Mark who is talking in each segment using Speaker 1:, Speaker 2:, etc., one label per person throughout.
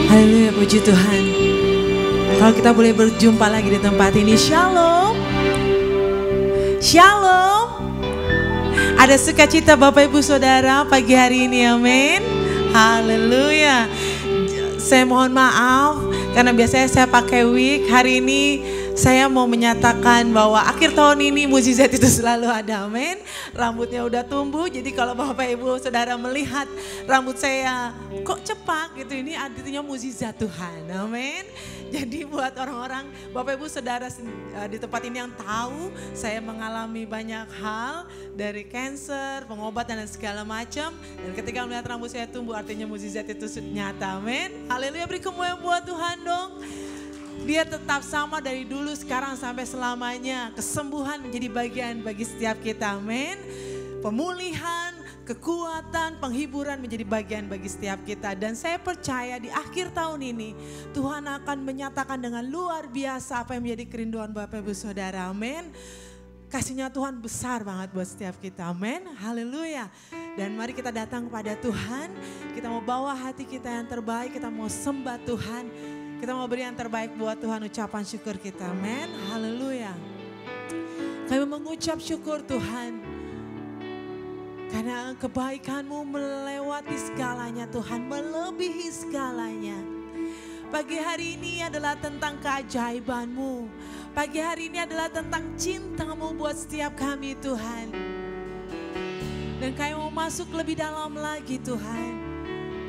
Speaker 1: Haleluya, puji Tuhan. Kalau kita boleh berjumpa lagi di tempat ini, shalom. Shalom. Ada sukacita Bapak Ibu Saudara pagi hari ini, amin. Haleluya. Saya mohon maaf karena biasanya saya pakai wig. Hari ini Saya mau menyatakan bahwa akhir tahun ini mukjizat itu selalu ada, amin. Rambutnya udah tumbuh, jadi kalau Bapak Ibu Saudara melihat rambut saya kok cepat gitu, ini artinya mukjizat Tuhan, amin. Jadi buat orang-orang Bapak Ibu Saudara di tempat ini yang tahu, saya mengalami banyak hal dari cancer, pengobatan dan segala macam. Dan ketika melihat rambut saya tumbuh artinya mukjizat itu nyata, amin. Haleluya, beri kemuliaan buat Tuhan dong. Dia tetap sama dari dulu, sekarang sampai selamanya. Kesembuhan menjadi bagian bagi setiap kita, amin. Pemulihan, kekuatan, penghiburan menjadi bagian bagi setiap kita. Dan saya percaya di akhir tahun ini Tuhan akan menyatakan dengan luar biasa apa yang menjadi kerinduan Bapak Ibu Saudara, amin. Kasihnya Tuhan besar banget buat setiap kita, amin. Haleluya. Dan mari kita datang kepada Tuhan, kita mau bawa hati kita yang terbaik, kita mau sembah Tuhan. Kita mau beri yang terbaik buat Tuhan, ucapan syukur kita, amin. Haleluya. Kami mengucap syukur Tuhan, karena kebaikan-Mu melewati segalanya Tuhan, melebihi segalanya. Pagi hari ini adalah tentang keajaiban-Mu. Pagi hari ini adalah tentang cinta-Mu buat setiap kami Tuhan. Dan kami mau masuk lebih dalam lagi Tuhan.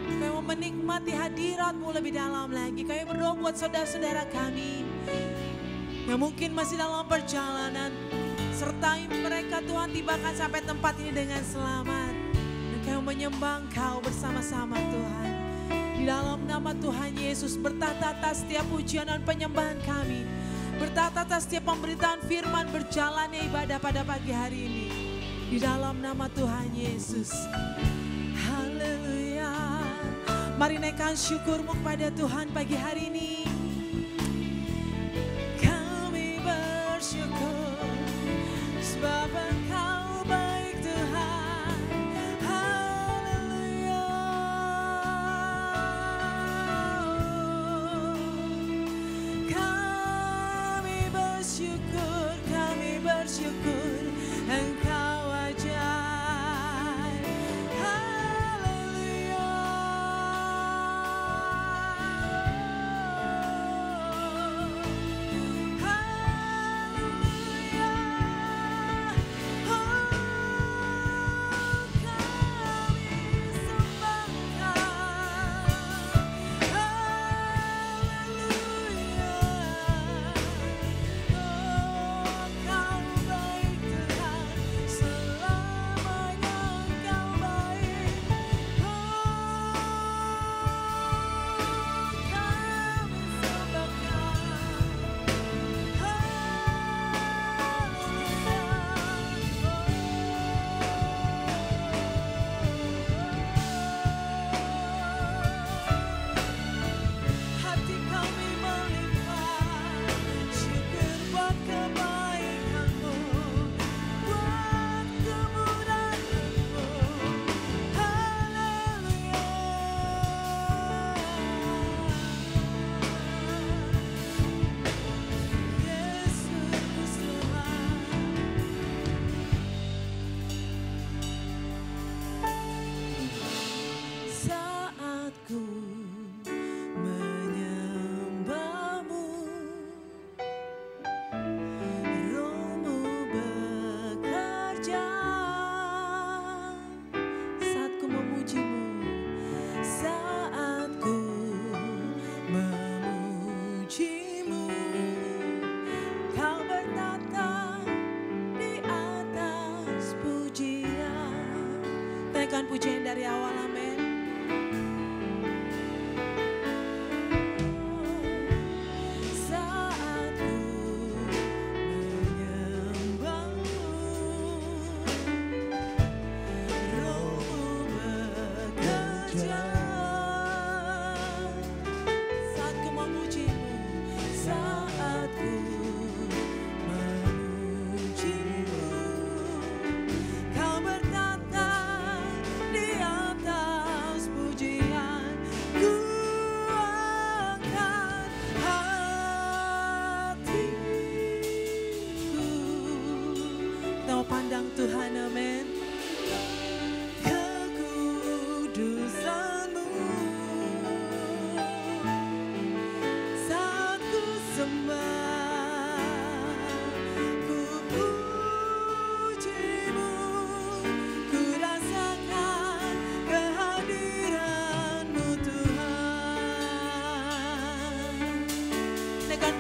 Speaker 1: Kami mau menikmati hadirat-Mu lebih dalam lagi. Kami berdoa buat saudara-saudara kami yang mungkin masih dalam perjalanan. Sertai mereka Tuhan, tibakan sampai tempat ini dengan selamat. Dan kami menyembah Engkau bersama-sama Tuhan. Di dalam nama Tuhan Yesus, bertata atas setiap pujian dan penyembahan kami. Bertata atas setiap pemberitaan firman, berjalannya ibadah pada pagi hari ini. Di dalam nama Tuhan Yesus. Haleluya. Mari naikkan syukur-Mu kepada Tuhan pagi hari ini. Kami bersyukur sebab Engkau baik Tuhan. Haleluya. Kami bersyukur Engkau ajaib. Haleluya.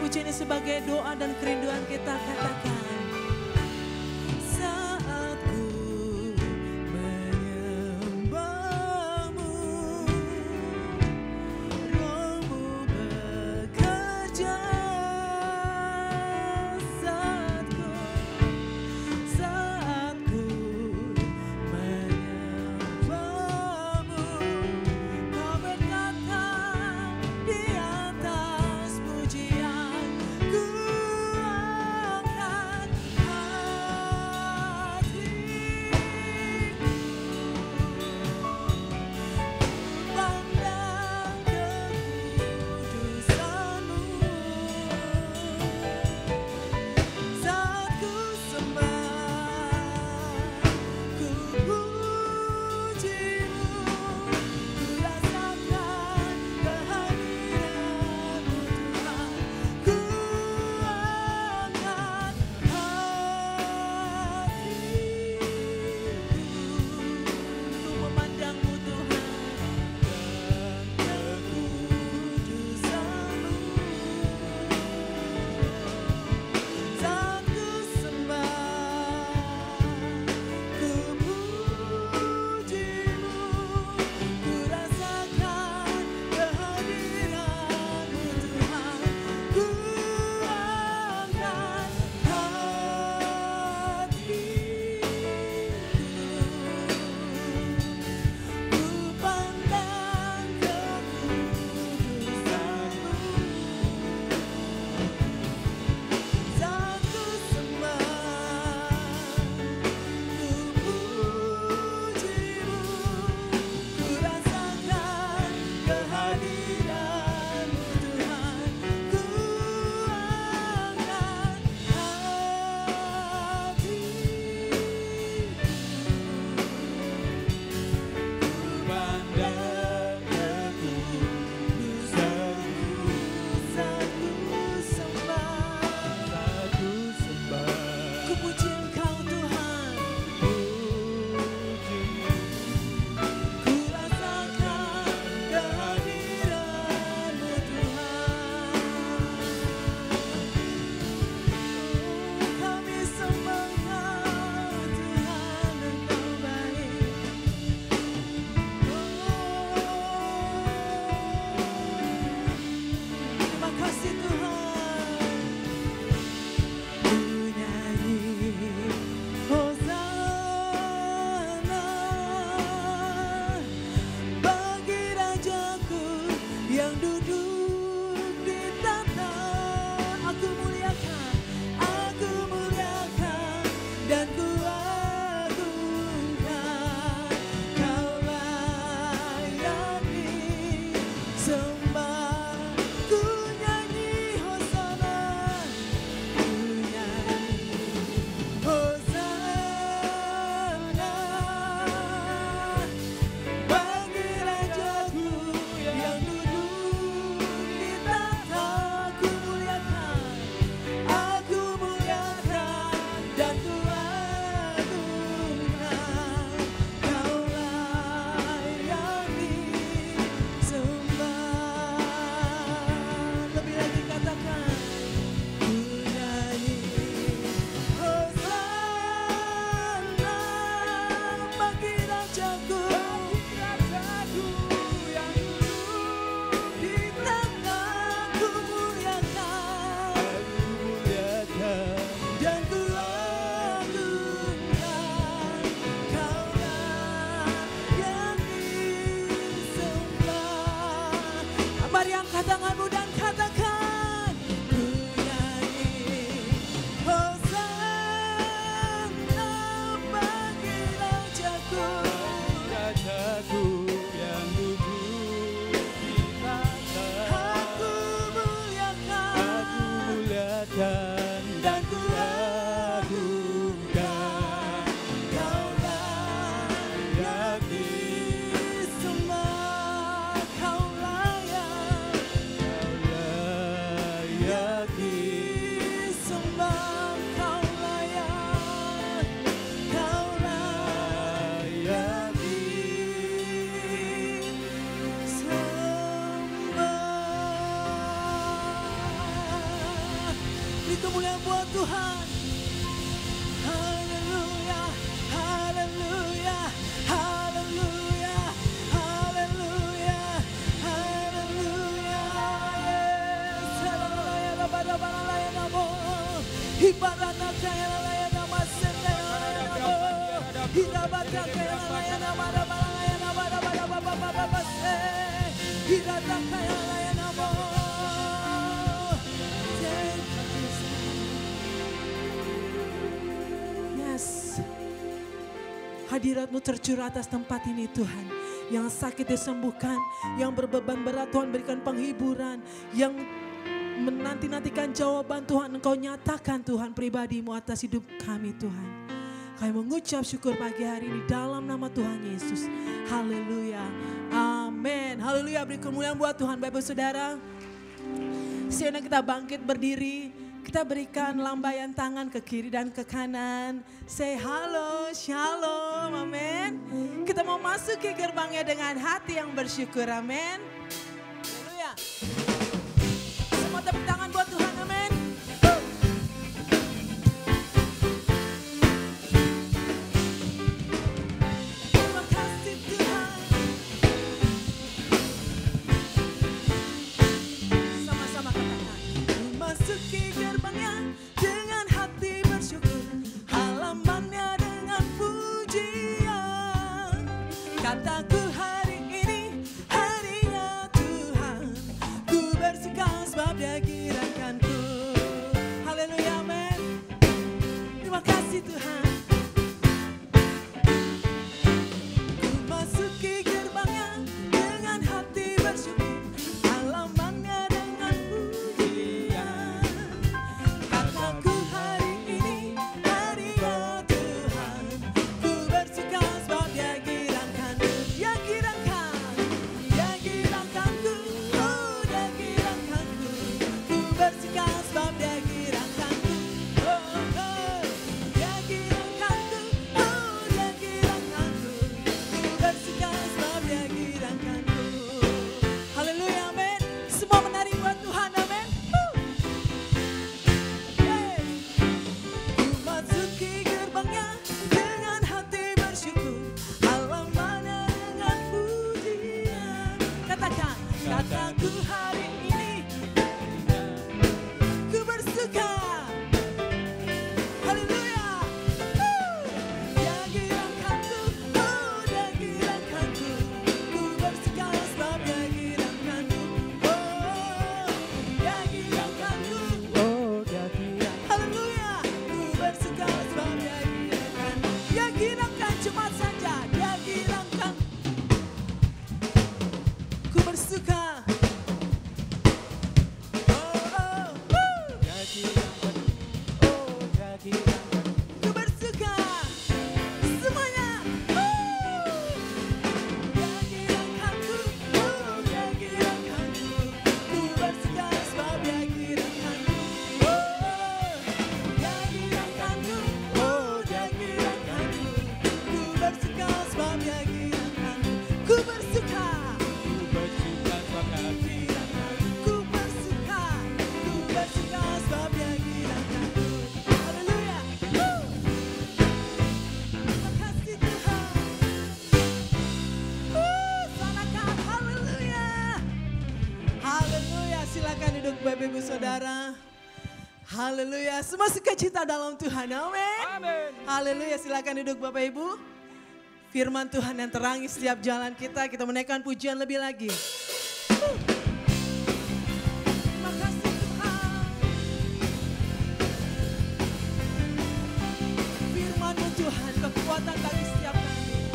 Speaker 1: puji ini sebagai doa dan kerinduan kita, katakan. Saat ku menyembahmu, Rohmu bekerja. Saat ku menyembahmu, Kau berkata di atas pujian, ku angkat hatiku, pandang kekudusan-Mu. Saat ku sembah, ku puji-Mu, ku rasakan kehadiran-Mu Tuhan. Ku angkat hatiku untuk memandang-Mu Tuhan dan kekudusan-Mu. Saat ku sembah, ku puji-Mu, ku rasakan kehadiran-Mu Tuhan. Ku angkat hatiku, ku pandang kekudusan-Mu. Saat ku sembah, ku puji-Mu, ku rasakan kehadiran-Mu Tuhan. Ku angkat hatiku, ku pandang kekudusan-Mu. Saat ku sembah, ku puji Engkau Tuhan. Ku rasakan kehadiran-Mu Tuhan. Kami sembah Tuhan, Engkau baik. Terima kasih Tuhan. Ku nyanyi Hosana bagi Rajaku yang duduk di tahta. Aku muliakan dan ku agungkan. Kau layak disembah. Ku nyanyi Hosana, ku nyanyi Hosana bagi Rajaku yang duduk di tahta. Aku muliakan dan ku agungkan. Kau layak disembah. Lebih lagi katakan, ku nyanyi Hosana bagi Rajaku yang duduk di tahta. Ku muliakan dan ku agungkan. Kau layak disembah. Mari angkat tanganmu dan katakan, ku nyanyi Hosana bagi Rajaku
Speaker 2: yang duduk di tahta.
Speaker 1: Aku muliakan
Speaker 2: Dan ku agungkan.
Speaker 1: Kau layak disembah. Kau layak disembah. Kau layak disembah. kemuliaan buat Tuhan. Haleluya, haleluya, haleluya, haleluya, haleluya. Yes, haleluya, haleluya, namo. Ibaratnya kaya laya nama sendiri namo. Ibaratnya kaya laya nama laya nama baba se. Ibaratnya kaya laya namo. Yes. Hadirat-Mu tercurah atas tempat ini Tuhan. Yang sakit disembuhkan, yang berbeban berat Tuhan berikan penghiburan, yang menanti-nantikan jawaban Tuhan Engkau nyatakan Tuhan pribadi-Mu atas hidup kami Tuhan. Kami mengucap syukur pagi hari ini dalam nama Tuhan Yesus. Haleluya. Amin. Haleluya. Beri kemuliaan buat Tuhan Bapak Saudara. Siapa kita bangkit berdiri. Kita berikan lambaian tangan ke kiri dan ke kanan. Say halo, shalom, amin. Kita mau masuk ke gerbangnya dengan hati yang bersyukur, amin. Haleluya. Semua tepuk tangan buat Tuhan, amin. Terima kasih Tuhan. Sama-sama katakan. Memasuki gerbangnya dengan hati bersyukur, halamannya dengan pujian. Kataku hari ini harinya Tuhan, ku bersuka sebab Dia gerakanku. Haleluya, amin. Terima kasih Tuhan. Ku masuki gerbangnya dengan hati bersyukur, halamannya dengan pujian. Kataku hari ini harinya Tuhan, ku bersuka sebab Dia gerakanku. Dia gerakanku, oh Dia gerakanku. Ku bersuka sebab Dia gerakanku. Oh, oh. Dia gerakanku, oh Dia gerakanku. Ku bersuka sebab Dia gerakanku. Haleluya, amin. Semua menari buat Tuhan, amin. Hey. Ku masuki gerbangnya dengan hati bersyukur, halamannya dengan pujian. Katakan, kataku hari ini ku bersuka. Haleluya. Dia gerakanku, oh Dia gerakanku. Ku bersuka sebab Dia gerakanku. Oh, Dia gerakanku.
Speaker 2: Oh, Dia gerakanku.
Speaker 1: Haleluya. Ku bersuka sebab Dia gerakanku. Dia gerakan cepat saja. Dia gerakan. Ku bersuka. Oh, oh,
Speaker 2: Dia gerakanku. Oh, Dia gerakanku.
Speaker 1: ku bersuka. Semuanya. Dia gerakanku. Oh, Dia gerakanku. Ku bersuka sebab Dia gerakanku. Oh, Dia gerakanku. Oh, Dia gerakanku. Ku bersuka sebab Dia gerakanku. Ku bersuka.
Speaker 2: Ku bersuka sebab Dia
Speaker 1: Ku bersuka sebab Dia gerakanku. Haleluya. Terima kasih Tuhan. Sanakan, haleluya. Haleluya, silakan duduk Bapak Ibu Saudara. Haleluya, semua sukacita dalam Tuhan, amin.
Speaker 2: Amin.
Speaker 1: Haleluya, silakan duduk Bapak Ibu. Firman Tuhan yang terangi setiap jalan kita menaikkan pujian lebih lagi. Terima kasih Tuhan. Firman-Mu Tuhan, kekuatan bagi setiap kami.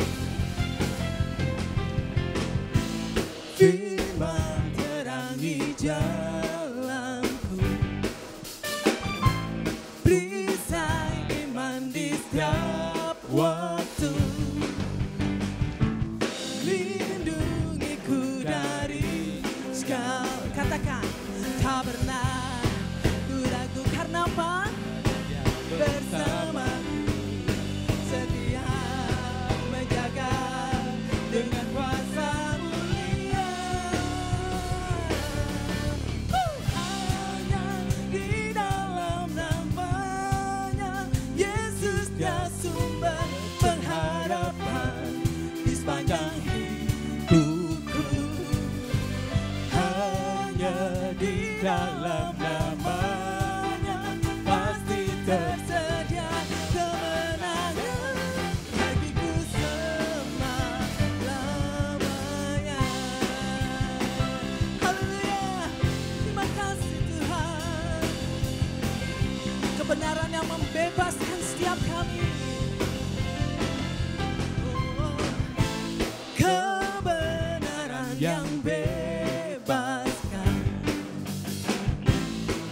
Speaker 1: Firman terangi jalanku, perisai iman di setiap waktu. Lindungiku dari segala, katakan, tak pernah ku ragu karena apa? Bersamaku, setia menjaga dengan kuasa mulia. Hanya di dalam
Speaker 2: di dalam namanya pasti tersedia kemenangan bagiku selama-lamanya. Haleluya, terima kasih Tuhan. Kebenaran yang membebaskan setiap kami. Kebenaran yang bebaskan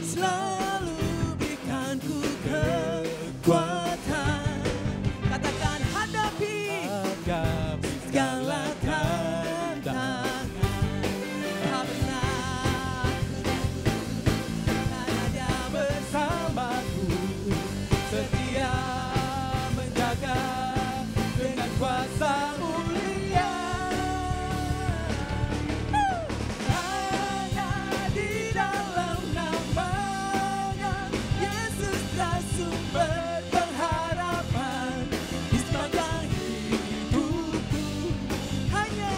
Speaker 2: selalu berikanku kekuatan. Katakan hadapi segala tantangan. Karena Dia bersamaku, setia menjaga dengan kuasa mulia. Hanya di dalam namanya Yesus adalah sumber pengharapan di sepanjang hidupku. Hanya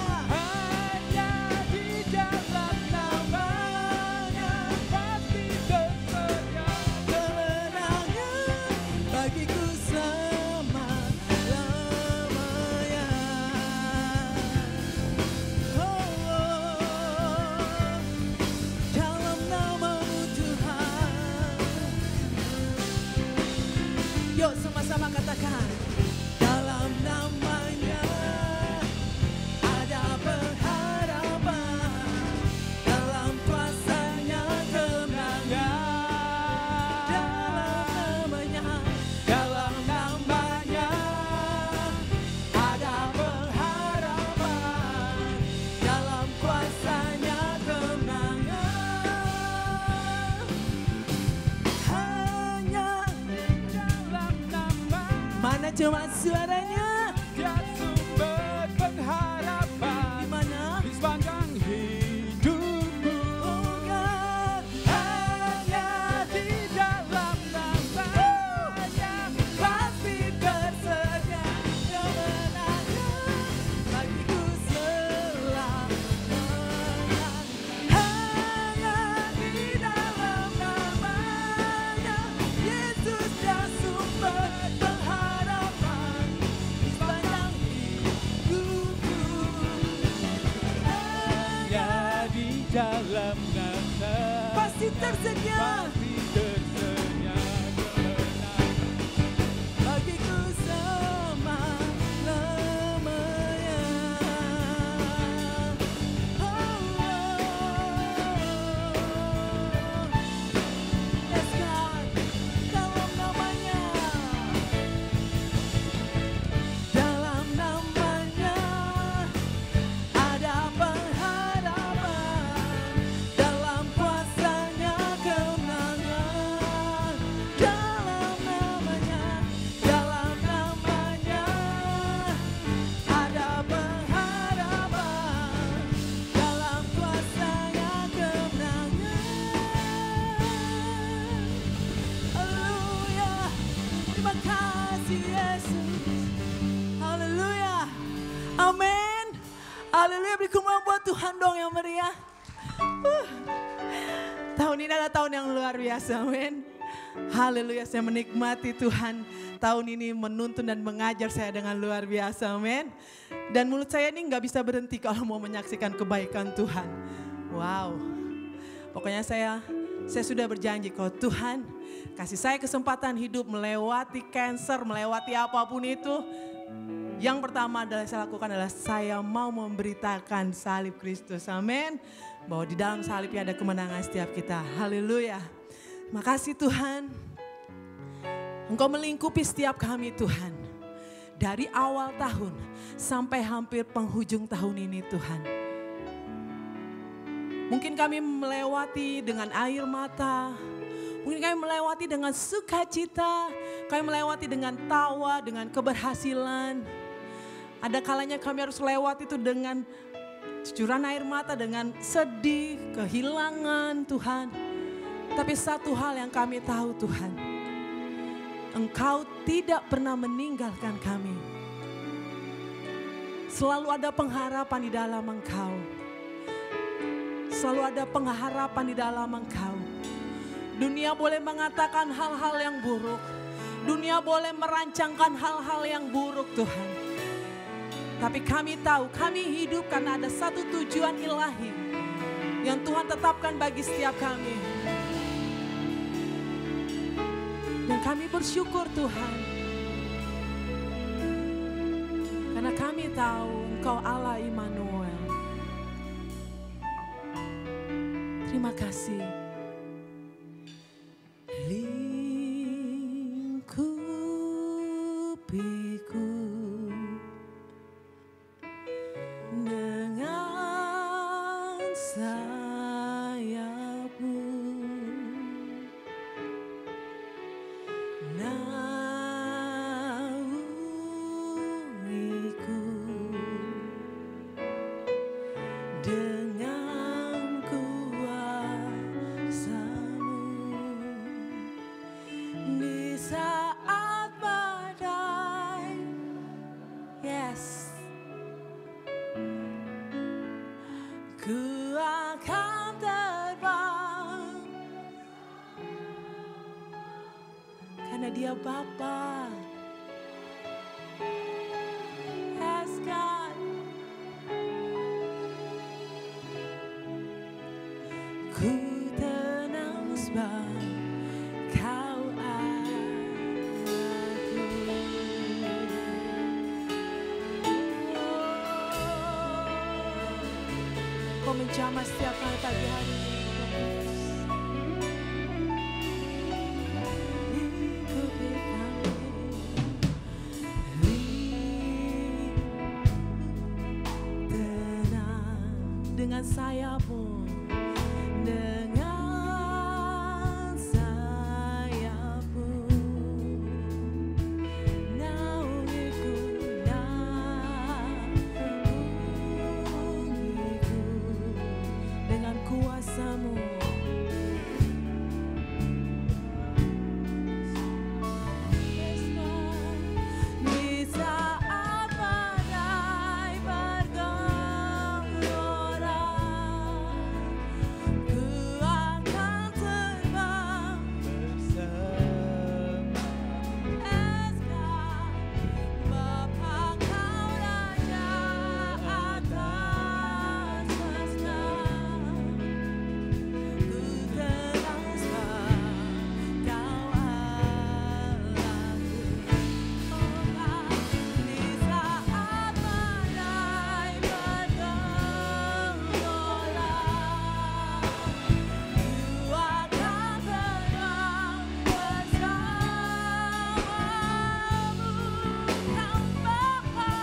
Speaker 2: di dalam namanya pasti tersedia kemenangan bagiku selama-lamanya. Dalam nama-Mu Tuhan. Yuk sama-sama katakan. Dalam namanya ada pengharapan, dalam kuasanya kemenangan. Dalam namanya ada pengharapan, dalam kuasanya kemenangan. Hanya dalam nama, mana cuma suaranya, dia sumber pengharapan di mana di sepanjang hidupku. Oh God, hanya di dalam namanya pasti tersedia kemenangan bagiku selamanya. Hanya di dalam namanya Yesus adalah sumber pengharapan di sepanjang hidupku. Hanya di dalam nama pasti tersedia kemenangan bagiku selama-lamanya. Yes God, dalam namanya, dalam namanya ada pengharapan, dalam kuasanya kemenangan. Dalam namanya ada pengharapan, dalam kuasanya kemenangan. Haleluya, terima kasih Yesus. Haleluya, amin. Haleluya, beri kumpulan buat Tuhan dong yang meriah. Tahun ini adalah tahun yang luar biasa, amin. Haleluya, saya menikmati Tuhan. Tahun ini menuntun dan mengajar saya dengan luar biasa, amin. Dan mulut saya ini nggak bisa berhenti kalau mau menyaksikan kebaikan Tuhan. Wow, pokoknya saya sudah berjanji kalau Tuhan kasih saya kesempatan hidup melewati cancer, melewati apapun itu. Yang pertama adalah saya lakukan adalah saya mau memberitakan salib Kristus, amin. Bahwa di dalam salibnya ada kemenangan setiap kita, haleluya. Terima kasih Tuhan. Engkau melingkupi setiap kami Tuhan. Dari awal tahun sampai hampir penghujung tahun ini Tuhan. Mungkin kami melewati dengan air mata. Mungkin kami melewati dengan sukacita. Kami melewati dengan tawa, dengan keberhasilan. Ada kalanya kami harus lewati itu dengan cucuran air mata, dengan sedih, kehilangan Tuhan. Tapi satu hal yang kami tahu Tuhan, Engkau tidak pernah meninggalkan kami. Selalu ada pengharapan di dalam Engkau. selalu ada pengharapan di dalam Engkau. Dunia boleh mengatakan hal-hal yang buruk. Dunia boleh merancangkan hal-hal yang buruk Tuhan. Tapi kami tahu, kami hidup karena ada satu tujuan ilahi yang Tuhan tetapkan bagi setiap kami. Dan kami bersyukur Tuhan. Karena kami tahu Engkau Allah Immanuel. Terima kasih. Lingkupiku dengan sayap-Mu, naungiku dengan kuasa-Mu di saat badai. Yes, ku akan terbang karena Dia Bapa. Yes God, ku tenang sebab Kau Allahku. Kau menjamah setiap kali pagi hari ini. Lingkupi kami, tenang dengan sayap-Mu, dengan sayap-Mu, naungiku, naungiku dengan kuasa-Mu. Di saat badai bergelora, ku akan terbang bersama Esa, Bapa Kau Raja atas semesta. Ku tenang sebab Kau Allahku. Di saat badai bergelora, ku akan terbang bersama-Mu, Kau Bapa.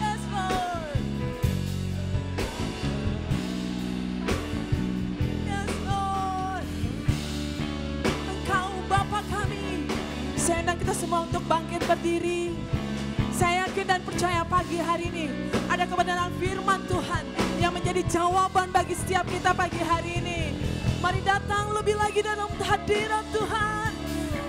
Speaker 2: Yes Lord, yes Lord, Engkau Bapa kami. Saya undang kita semua untuk bangkit berdiri. Saya yakin dan percaya pagi hari ini ada kebenaran firman Tuhan yang menjadi jawaban bagi setiap kita pagi hari ini. Mari datang lebih lagi dalam hadirat Tuhan.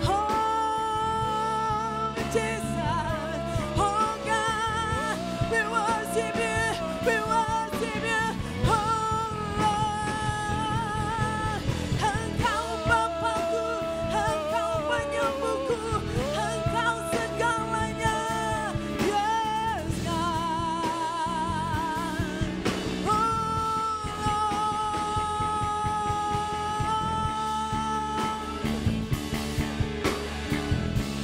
Speaker 2: Oh Jesus, oh God, we worship You, we worship You. Oh Lord, Engkau Bapakku, Engkau penyembuhku, Engkau segalanya. Yes God, oh Lord,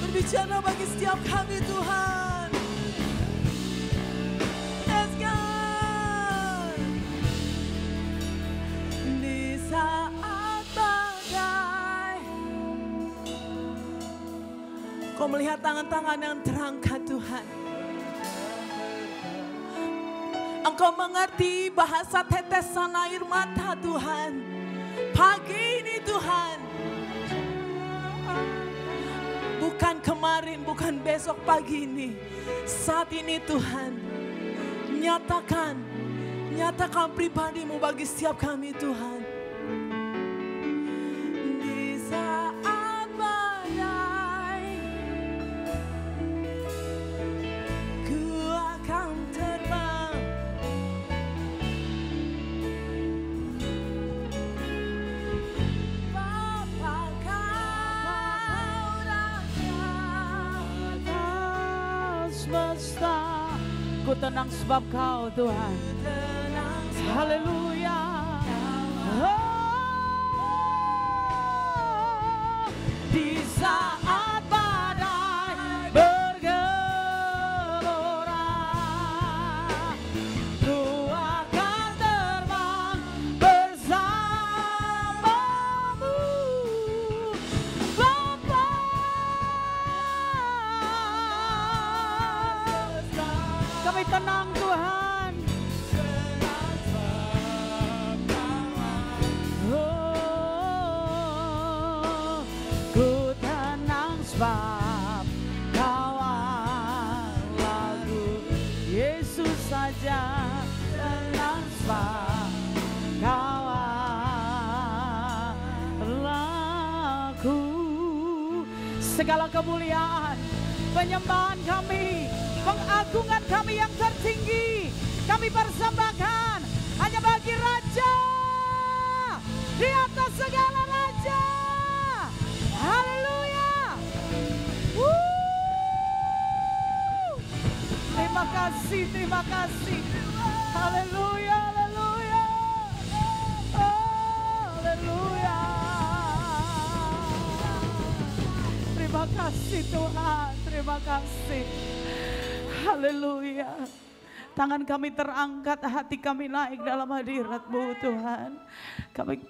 Speaker 2: berbicara bagi setiap kami Tuhan. Yes God, di saat badai, Kau melihat tangan-tangan yang terangkat Tuhan. Engkau mengerti bahasa tetesan air mata Tuhan. Pagi ini Tuhan, bukan kemarin, bukan besok, pagi ini, saat ini Tuhan, nyatakan pribadi-Mu bagi setiap kami Tuhan. Di saat badai, ku akan
Speaker 3: semesta. Ku tenang sebab Kau Tuhan. Haleluya. Di saat badai bergelora, ku akan terbang bersamamu, Bapa. Kami tenang Tuhan. Ku tenang sebab Kau Allahku, Yesus saja. Tenang sebab Kau Allahku. Segala kemuliaan, penyembahan kami, pengagungan kami yang tertinggi, kami persembahkan hanya bagi Raja di atas segala raja. Haleluya. Terima kasih, terima kasih. Haleluya, haleluya. Haleluya. Terima kasih Tuhan, terima kasih. Haleluya. Tangan kami terangkat, hati kami naik dalam hadirat-Mu Tuhan.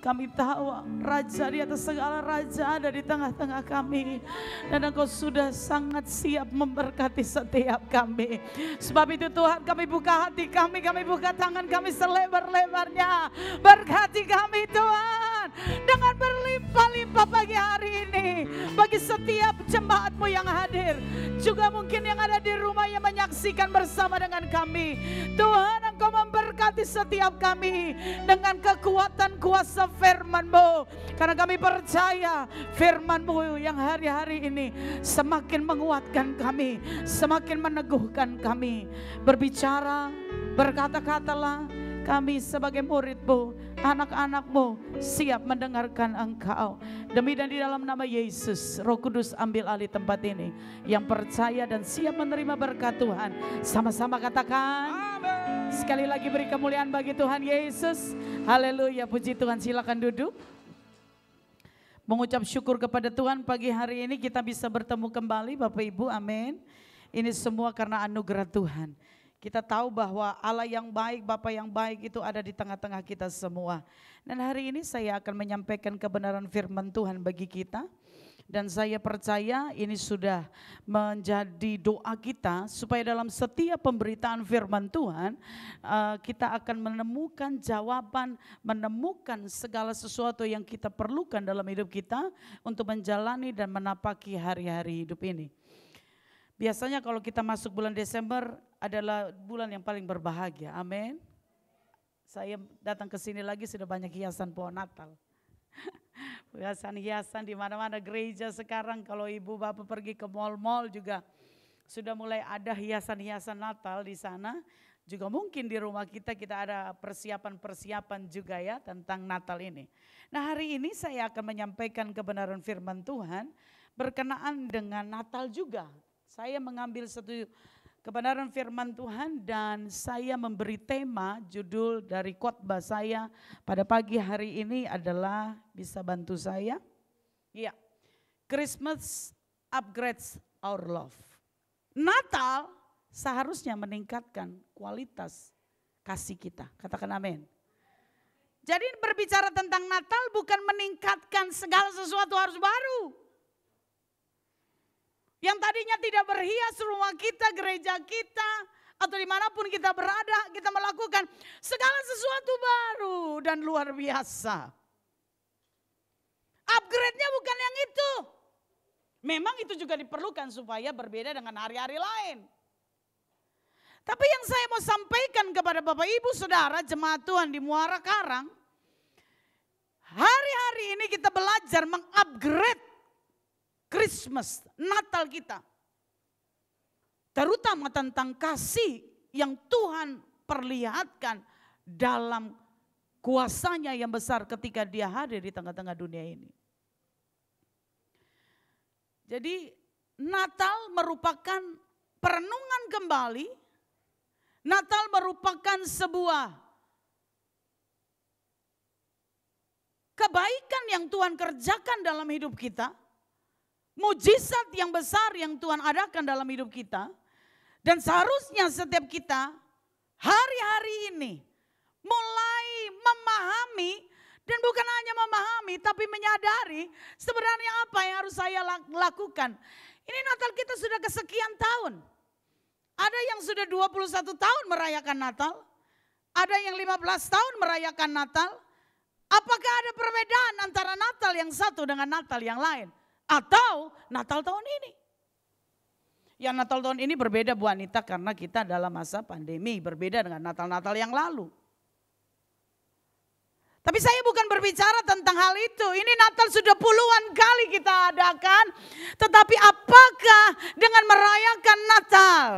Speaker 3: Kami tahu Raja di atas segala raja ada di tengah-tengah kami. Dan Engkau sudah sangat siap memberkati setiap kami. Sebab itu Tuhan, kami buka hati kami buka tangan kami selebar-lebarnya. Berkati kami Tuhan dengan berlimpah-limpah pagi hari ini. Bagi setiap jemaat-Mu yang hadir. Juga mungkin yang ada di rumah yang menyaksikan bersama dengan kami. Tuhan, Engkau memberkati setiap kami dengan kekuatan kuasa firman-Mu. Karena kami percaya firman-Mu yang hari-hari ini semakin menguatkan kami, semakin meneguhkan kami. Berbicara, berkata-katalah, kami sebagai murid-Mu, anak-anak-Mu siap mendengarkan Engkau. Demi dan di dalam nama Yesus, Roh Kudus ambil alih tempat ini. Yang percaya dan siap menerima berkat Tuhan, sama-sama katakan amin. Sekali lagi beri kemuliaan bagi Tuhan Yesus. Haleluya, puji Tuhan. Silakan duduk. Mengucap syukur kepada Tuhan, pagi hari ini kita bisa bertemu kembali Bapak Ibu, amin. Ini semua karena anugerah Tuhan. Kita tahu bahwa Allah yang baik, Bapa yang baik itu ada di tengah-tengah kita semua. Dan hari ini saya akan menyampaikan kebenaran firman Tuhan bagi kita. Dan saya percaya ini sudah menjadi doa kita supaya dalam setiap pemberitaan firman Tuhan kita akan menemukan jawaban, menemukan segala sesuatu yang kita perlukan dalam hidup kita untuk menjalani dan menapaki hari-hari hidup ini. Biasanya kalau kita masuk bulan Desember adalah bulan yang paling berbahagia, amin. Saya datang ke sini lagi sudah banyak hiasan pohon Natal. Hiasan-hiasan di mana-mana gereja sekarang, kalau ibu bapak pergi ke mal-mal juga sudah mulai ada hiasan-hiasan Natal di sana. Juga mungkin di rumah kita ada persiapan-persiapan juga ya tentang Natal ini. Nah, hari ini saya akan menyampaikan kebenaran firman Tuhan berkenaan dengan Natal juga. Saya mengambil satu kebenaran firman Tuhan dan saya memberi tema, judul dari khotbah saya pada pagi hari ini adalah, bisa bantu saya? Iya, Christmas upgrades our love. Natal seharusnya meningkatkan kualitas kasih kita, katakan amin. Jadi berbicara tentang Natal bukan meningkatkan segala sesuatu harus baru. Yang tadinya tidak berhias rumah kita, gereja kita, atau dimanapun kita berada, kita melakukan segala sesuatu baru dan luar biasa. Upgrade-nya bukan yang itu. Memang itu juga diperlukan supaya berbeda dengan hari-hari lain. Tapi yang saya mau sampaikan kepada Bapak Ibu Saudara jemaat Tuhan di Muara Karang, hari-hari ini kita belajar mengupgrade Christmas, Natal kita. Terutama tentang kasih yang Tuhan perlihatkan dalam kuasanya yang besar ketika Dia hadir di tengah-tengah dunia ini. Jadi Natal merupakan perenungan kembali, Natal merupakan sebuah kebaikan yang Tuhan kerjakan dalam hidup kita, mujizat yang besar yang Tuhan adakan dalam hidup kita, dan seharusnya setiap kita hari-hari ini mulai memahami, dan bukan hanya memahami tapi menyadari sebenarnya apa yang harus saya lakukan. Ini Natal kita sudah kesekian tahun. Ada yang sudah 21 tahun merayakan Natal, ada yang 15 tahun merayakan Natal. Apakah ada perbedaan antara Natal yang satu dengan Natal yang lain? Atau Natal tahun ini? Yang Natal tahun ini berbeda Bu Anita karena kita dalam masa pandemi, berbeda dengan Natal-Natal yang lalu. Tapi saya bukan berbicara tentang hal itu. Ini Natal sudah puluhan kali kita adakan. Tetapi apakah dengan merayakan Natal?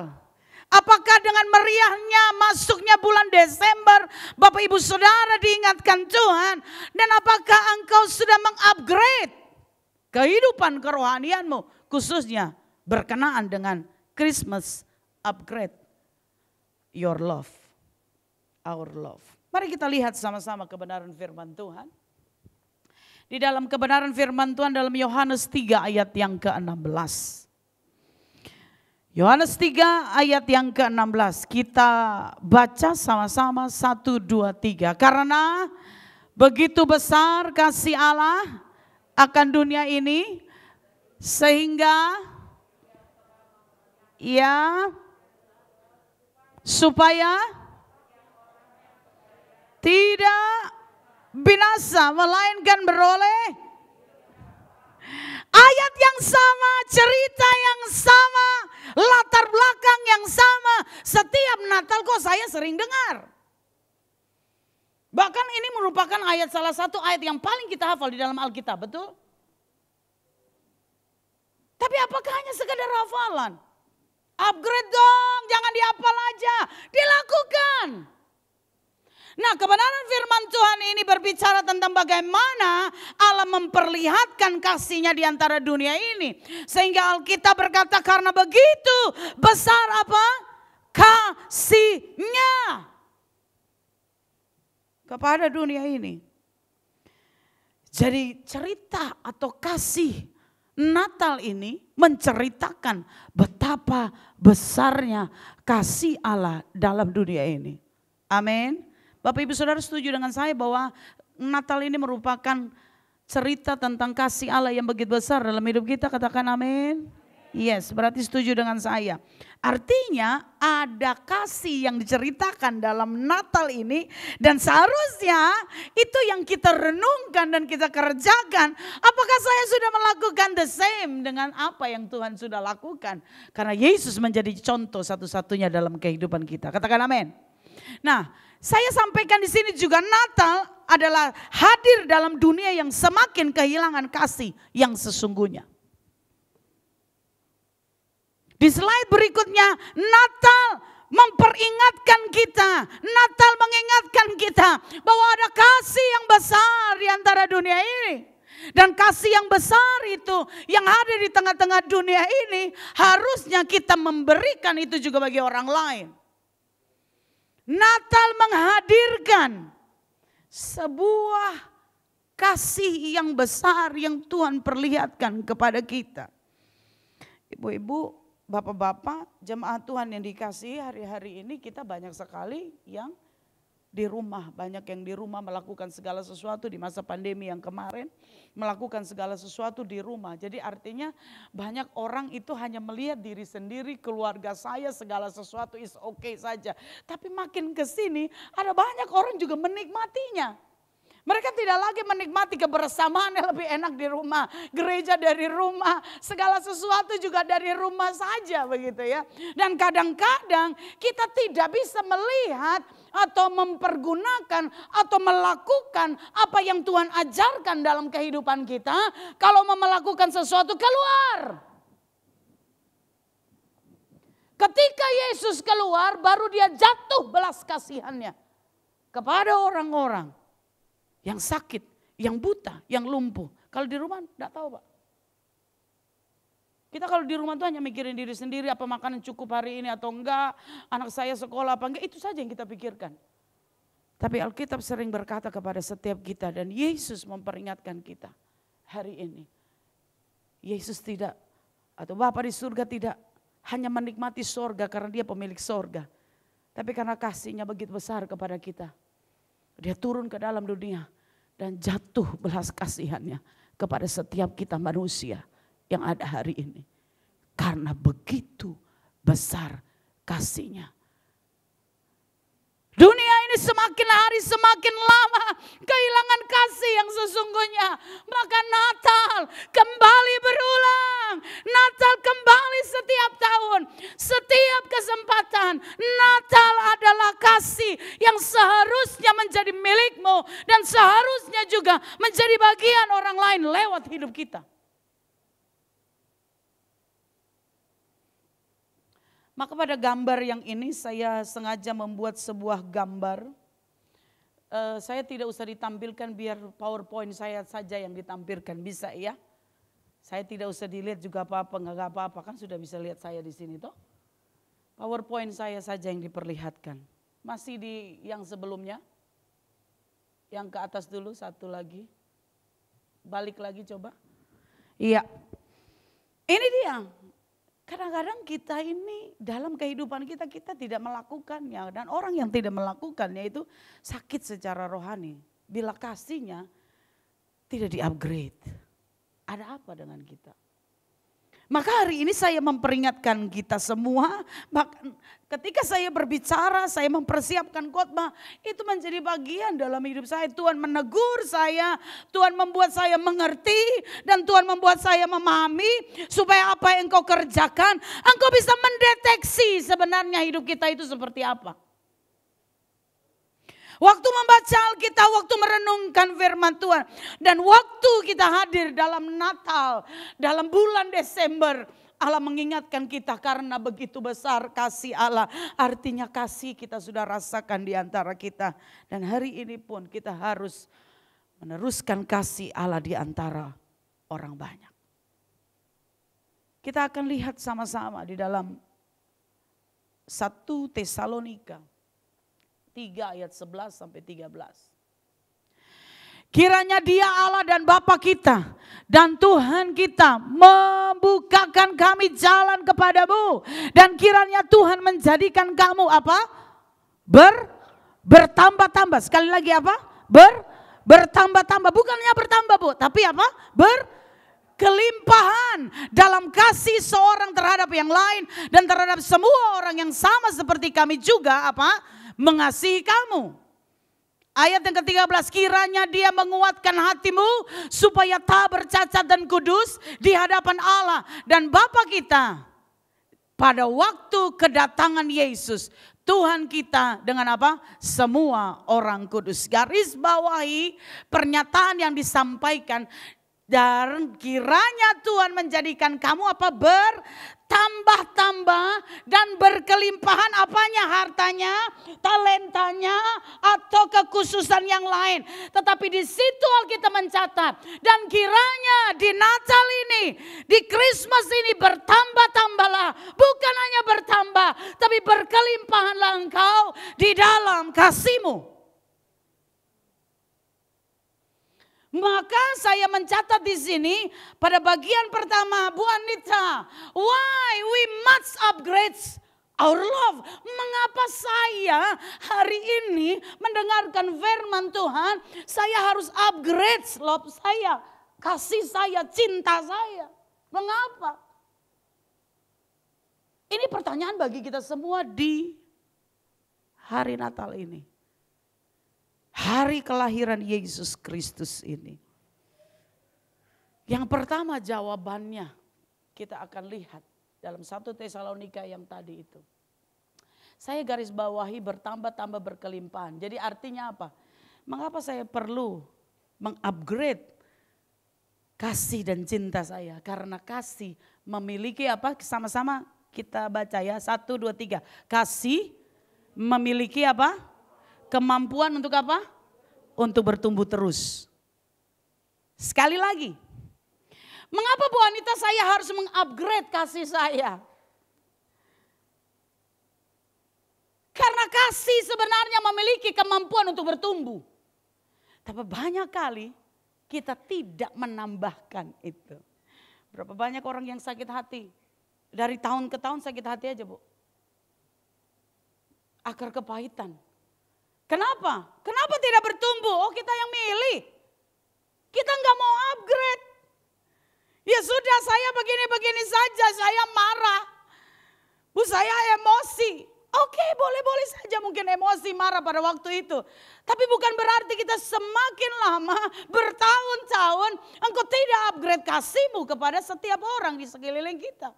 Speaker 3: Apakah dengan meriahnya masuknya bulan Desember, Bapak Ibu Saudara diingatkan Tuhan? Dan apakah engkau sudah mengupgrade kehidupan kerohanianmu, khususnya berkenaan dengan Christmas upgrade your love, our love. Mari kita lihat sama-sama kebenaran firman Tuhan. Di dalam kebenaran firman Tuhan dalam Yohanes 3 ayat yang ke-16. Yohanes 3 ayat yang ke-16. Kita baca sama-sama 1, 2, 3. Karena begitu besar kasih Allah akan dunia ini, sehingga supaya tidak binasa melainkan beroleh. Ayat yang sama, cerita yang sama, latar belakang yang sama. Setiap Natal kok saya sering dengar. Bahkan ini merupakan ayat salah satu ayat yang paling kita hafal di dalam Alkitab, betul? Tapi apakah hanya sekedar hafalan? Upgrade dong, jangan dihafal aja, dilakukan. Nah, kebenaran firman Tuhan ini berbicara tentang bagaimana Allah memperlihatkan kasih-Nya di antara dunia ini. Sehingga Alkitab berkata karena begitu besar apa? Kasih-Nya kepada dunia ini. Jadi cerita atau kasih Natal ini menceritakan betapa besarnya kasih Allah dalam dunia ini. Amin. Bapak Ibu Saudara setuju dengan saya bahwa Natal ini merupakan cerita tentang kasih Allah yang begitu besar dalam hidup kita, katakan amin. Yes, berarti setuju dengan saya. Artinya ada kasih yang diceritakan dalam Natal ini dan seharusnya itu yang kita renungkan dan kita kerjakan. Apakah saya sudah melakukan the same dengan apa yang Tuhan sudah lakukan? Karena Yesus menjadi contoh satu-satunya dalam kehidupan kita. Katakan amin. Nah, saya sampaikan di sini juga Natal adalah hadir dalam dunia yang semakin kehilangan kasih yang sesungguhnya. Di slide berikutnya, Natal memperingatkan kita, Natal mengingatkan kita bahwa ada kasih yang besar di antara dunia ini. Dan kasih yang besar itu yang ada di tengah-tengah dunia ini harusnya kita memberikan itu juga bagi orang lain. Natal menghadirkan sebuah kasih yang besar yang Tuhan perlihatkan kepada kita. Ibu-ibu, bapak-bapak, jemaat Tuhan yang dikasihi, hari-hari ini kita banyak sekali yang di rumah. Banyak yang di rumah melakukan segala sesuatu di masa pandemi yang kemarin. Melakukan segala sesuatu di rumah. Jadi artinya banyak orang itu hanya melihat diri sendiri, keluarga saya segala sesuatu is okay saja. Tapi makin ke sini ada banyak orang juga menikmatinya. Mereka tidak lagi menikmati kebersamaan yang lebih enak di rumah. Gereja dari rumah, segala sesuatu juga dari rumah saja begitu ya. Dan kadang-kadang kita tidak bisa melihat atau mempergunakan atau melakukan apa yang Tuhan ajarkan dalam kehidupan kita. Kalau mau melakukan sesuatu keluar. Ketika Yesus keluar baru dia jatuh belas kasihannya kepada orang-orang yang sakit, yang buta, yang lumpuh. Kalau di rumah enggak tahu Pak. Kita kalau di rumah tuh hanya mikirin diri sendiri, apa makanan cukup hari ini atau enggak, anak saya sekolah apa enggak, itu saja yang kita pikirkan. Tapi Alkitab sering berkata kepada setiap kita dan Yesus memperingatkan kita hari ini. Yesus tidak, atau Bapa di surga tidak hanya menikmati sorga karena dia pemilik sorga. Tapi karena kasihnya begitu besar kepada kita. Dia turun ke dalam dunia dan jatuh belas kasihannya kepada setiap kita manusia yang ada hari ini. Karena begitu besar kasihnya. Dunia ini semakin hari semakin lama kehilangan kasih yang sesungguhnya. Maka Natal kembali berulang. Natal kembali setiap tahun. Setiap kesempatan. Natal adalah kasih yang seharusnya menjadi milikmu. Dan seharusnya juga menjadi bagian orang lain lewat hidup kita. Maka pada gambar yang ini saya sengaja membuat sebuah gambar. Saya tidak usah ditampilkan, biar PowerPoint saya saja yang ditampilkan, bisa ya? Saya tidak usah dilihat juga apa-apa, nggak apa-apa, kan sudah bisa lihat saya di sini toh. PowerPoint saya saja yang diperlihatkan. Masih di yang sebelumnya, yang ke atas dulu, satu lagi. Balik lagi coba. Iya, ini dia. Kadang-kadang kita ini dalam kehidupan kita tidak melakukannya. Dan orang yang tidak melakukannya itu sakit secara rohani. Bila kasihnya tidak di-upgrade. Ada apa dengan kita? Maka hari ini saya memperingatkan kita semua, ketika saya berbicara, saya mempersiapkan khotbah, itu menjadi bagian dalam hidup saya. Tuhan menegur saya, Tuhan membuat saya mengerti, dan Tuhan membuat saya memahami, supaya apa yang engkau kerjakan, engkau bisa mendeteksi sebenarnya hidup kita itu seperti apa. Waktu membaca Alkitab, waktu merenungkan firman Tuhan. Dan waktu kita hadir dalam Natal, dalam bulan Desember. Allah mengingatkan kita karena begitu besar kasih Allah. Artinya kasih kita sudah rasakan di antara kita. Dan hari ini pun kita harus meneruskan kasih Allah di antara orang banyak. Kita akan lihat sama-sama di dalam 1 Tesalonika 3 ayat 11 sampai 13. Kiranya Dia Allah dan Bapa kita dan Tuhan kita membukakan kami jalan kepadamu. Dan kiranya Tuhan menjadikan kamu apa? Bertambah-tambah. Sekali lagi apa? Bertambah-tambah. Bukannya bertambah Bu, tapi apa? Berkelimpahan dalam kasih seorang terhadap yang lain. Dan terhadap semua orang yang sama seperti kami juga apa? Mengasihi kamu. Ayat yang ke-13, kiranya Dia menguatkan hatimu supaya tak bercacat dan kudus di hadapan Allah dan Bapa kita pada waktu kedatangan Yesus Tuhan kita dengan apa? Semua orang kudus. Garis bawahi pernyataan yang disampaikan. Dan kiranya Tuhan menjadikan kamu apa? Bertambah-tambah dan berkelimpahan apanya? Hartanya, talentanya, atau kekhususan yang lain. Tetapi di situ Alkitab mencatat. Dan kiranya di Natal ini, di Christmas ini bertambah-tambahlah. Bukan hanya bertambah, tapi berkelimpahanlah engkau di dalam kasih-Mu. Maka saya mencatat di sini pada bagian pertama, Bu Anita, why we must upgrade our love. Mengapa saya hari ini mendengarkan firman Tuhan, saya harus upgrade love saya, kasih saya, cinta saya. Mengapa? Ini pertanyaan bagi kita semua di hari Natal ini. Hari kelahiran Yesus Kristus ini. Yang pertama jawabannya kita akan lihat dalam 1 Tesalonika yang tadi itu. Saya garis bawahi bertambah-tambah berkelimpahan. Jadi artinya apa? Mengapa saya perlu mengupgrade kasih dan cinta saya? Karena kasih memiliki apa? Sama-sama kita baca ya. 1, 2, 3. Kasih memiliki apa? Kemampuan untuk apa? Untuk bertumbuh terus. Sekali lagi. Mengapa Bu Anita saya harus mengupgrade kasih saya? Karena kasih sebenarnya memiliki kemampuan untuk bertumbuh. Tapi banyak kali kita tidak menambahkan itu. Berapa banyak orang yang sakit hati. Dari tahun ke tahun sakit hati aja Bu. Akar kepahitan. Kenapa? Kenapa tidak bertumbuh? Oh kita yang milih. Kita nggak mau upgrade. Ya sudah saya begini-begini saja, saya marah. Bu saya emosi. Oke, boleh-boleh saja mungkin emosi marah pada waktu itu. Tapi bukan berarti kita semakin lama bertahun-tahun engkau tidak upgrade kasihmu kepada setiap orang di sekeliling kita.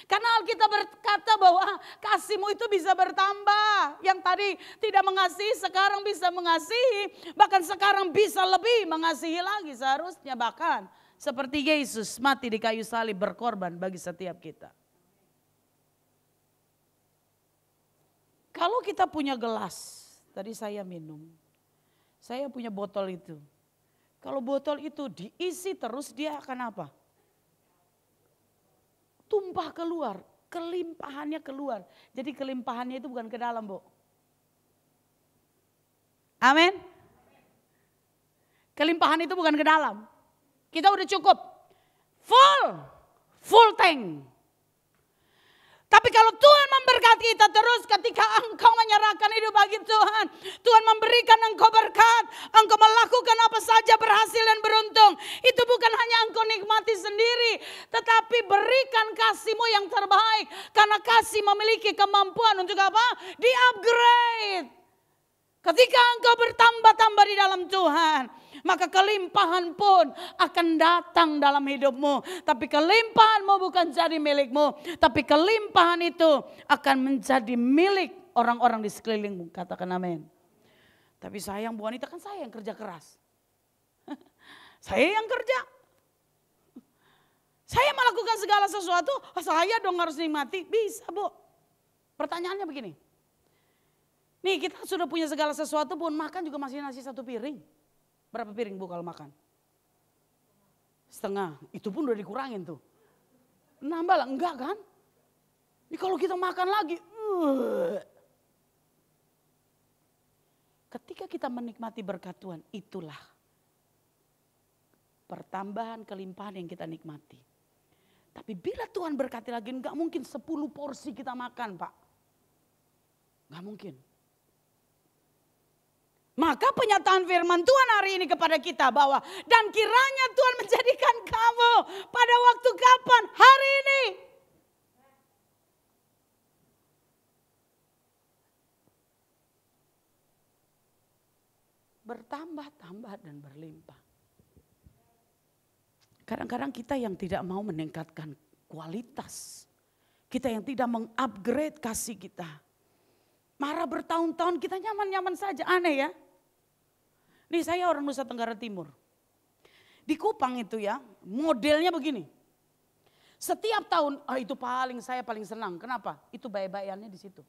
Speaker 3: Karena Alkitab berkata bahwa kasihmu itu bisa bertambah. Yang tadi tidak mengasihi sekarang bisa mengasihi. Bahkan sekarang bisa lebih mengasihi lagi seharusnya. Bahkan seperti Yesus mati di kayu salib berkorban bagi setiap kita. Kalau kita punya gelas, tadi saya minum, saya punya botol itu. Kalau botol itu diisi terus dia akan apa? Tumpah keluar, kelimpahannya keluar. Jadi kelimpahannya itu bukan ke dalam, Bu. Amin. Kelimpahan itu bukan ke dalam. Kita udah cukup. Full tank. Tapi kalau Tuhan memberkati kita terus ketika engkau menyerahkan hidup bagi Tuhan. Tuhan memberikan engkau berkat. Engkau melakukan apa saja berhasil dan beruntung. Itu bukan hanya engkau nikmati sendiri. Tetapi berikan kasihmu yang terbaik. Karena kasih memiliki kemampuan untuk apa? Di-upgrade. Ketika engkau bertambah-tambah di dalam Tuhan. Maka kelimpahan pun akan datang dalam hidupmu. Tapi kelimpahanmu bukan jadi milikmu. Tapi kelimpahan itu akan menjadi milik orang-orang di sekelilingmu. Katakan amin. Tapi sayang Bu Anita kan saya yang kerja keras. Saya yang kerja. Saya melakukan segala sesuatu. Saya dong harus nikmati. Bisa Bu. Pertanyaannya begini. Nih kita sudah punya segala sesuatu pun makan juga masih nasi satu piring. Berapa piring Bu kalau makan? Setengah. Itu pun udah dikurangin tuh. Nambah lah, enggak kan? Ini kalau kita makan lagi. Ketika kita menikmati berkat Tuhan, itulah pertambahan kelimpahan yang kita nikmati. Tapi bila Tuhan berkati lagi, enggak mungkin 10 porsi kita makan Pak. Enggak mungkin. Maka penyataan firman Tuhan hari ini kepada kita bahwa dan kiranya Tuhan menjadikan kamu pada waktu kapan? Hari ini. Bertambah-tambah dan berlimpah. Kadang-kadang kita yang tidak mau meningkatkan kualitas. Kita yang tidak mengupgrade kasih kita. Marah bertahun-tahun kita nyaman-nyaman saja, aneh ya. Nih saya orang Nusa Tenggara Timur. Di Kupang itu ya, modelnya begini. Setiap tahun, itu saya paling senang. Kenapa? Itu bayi-bayiannya di situ.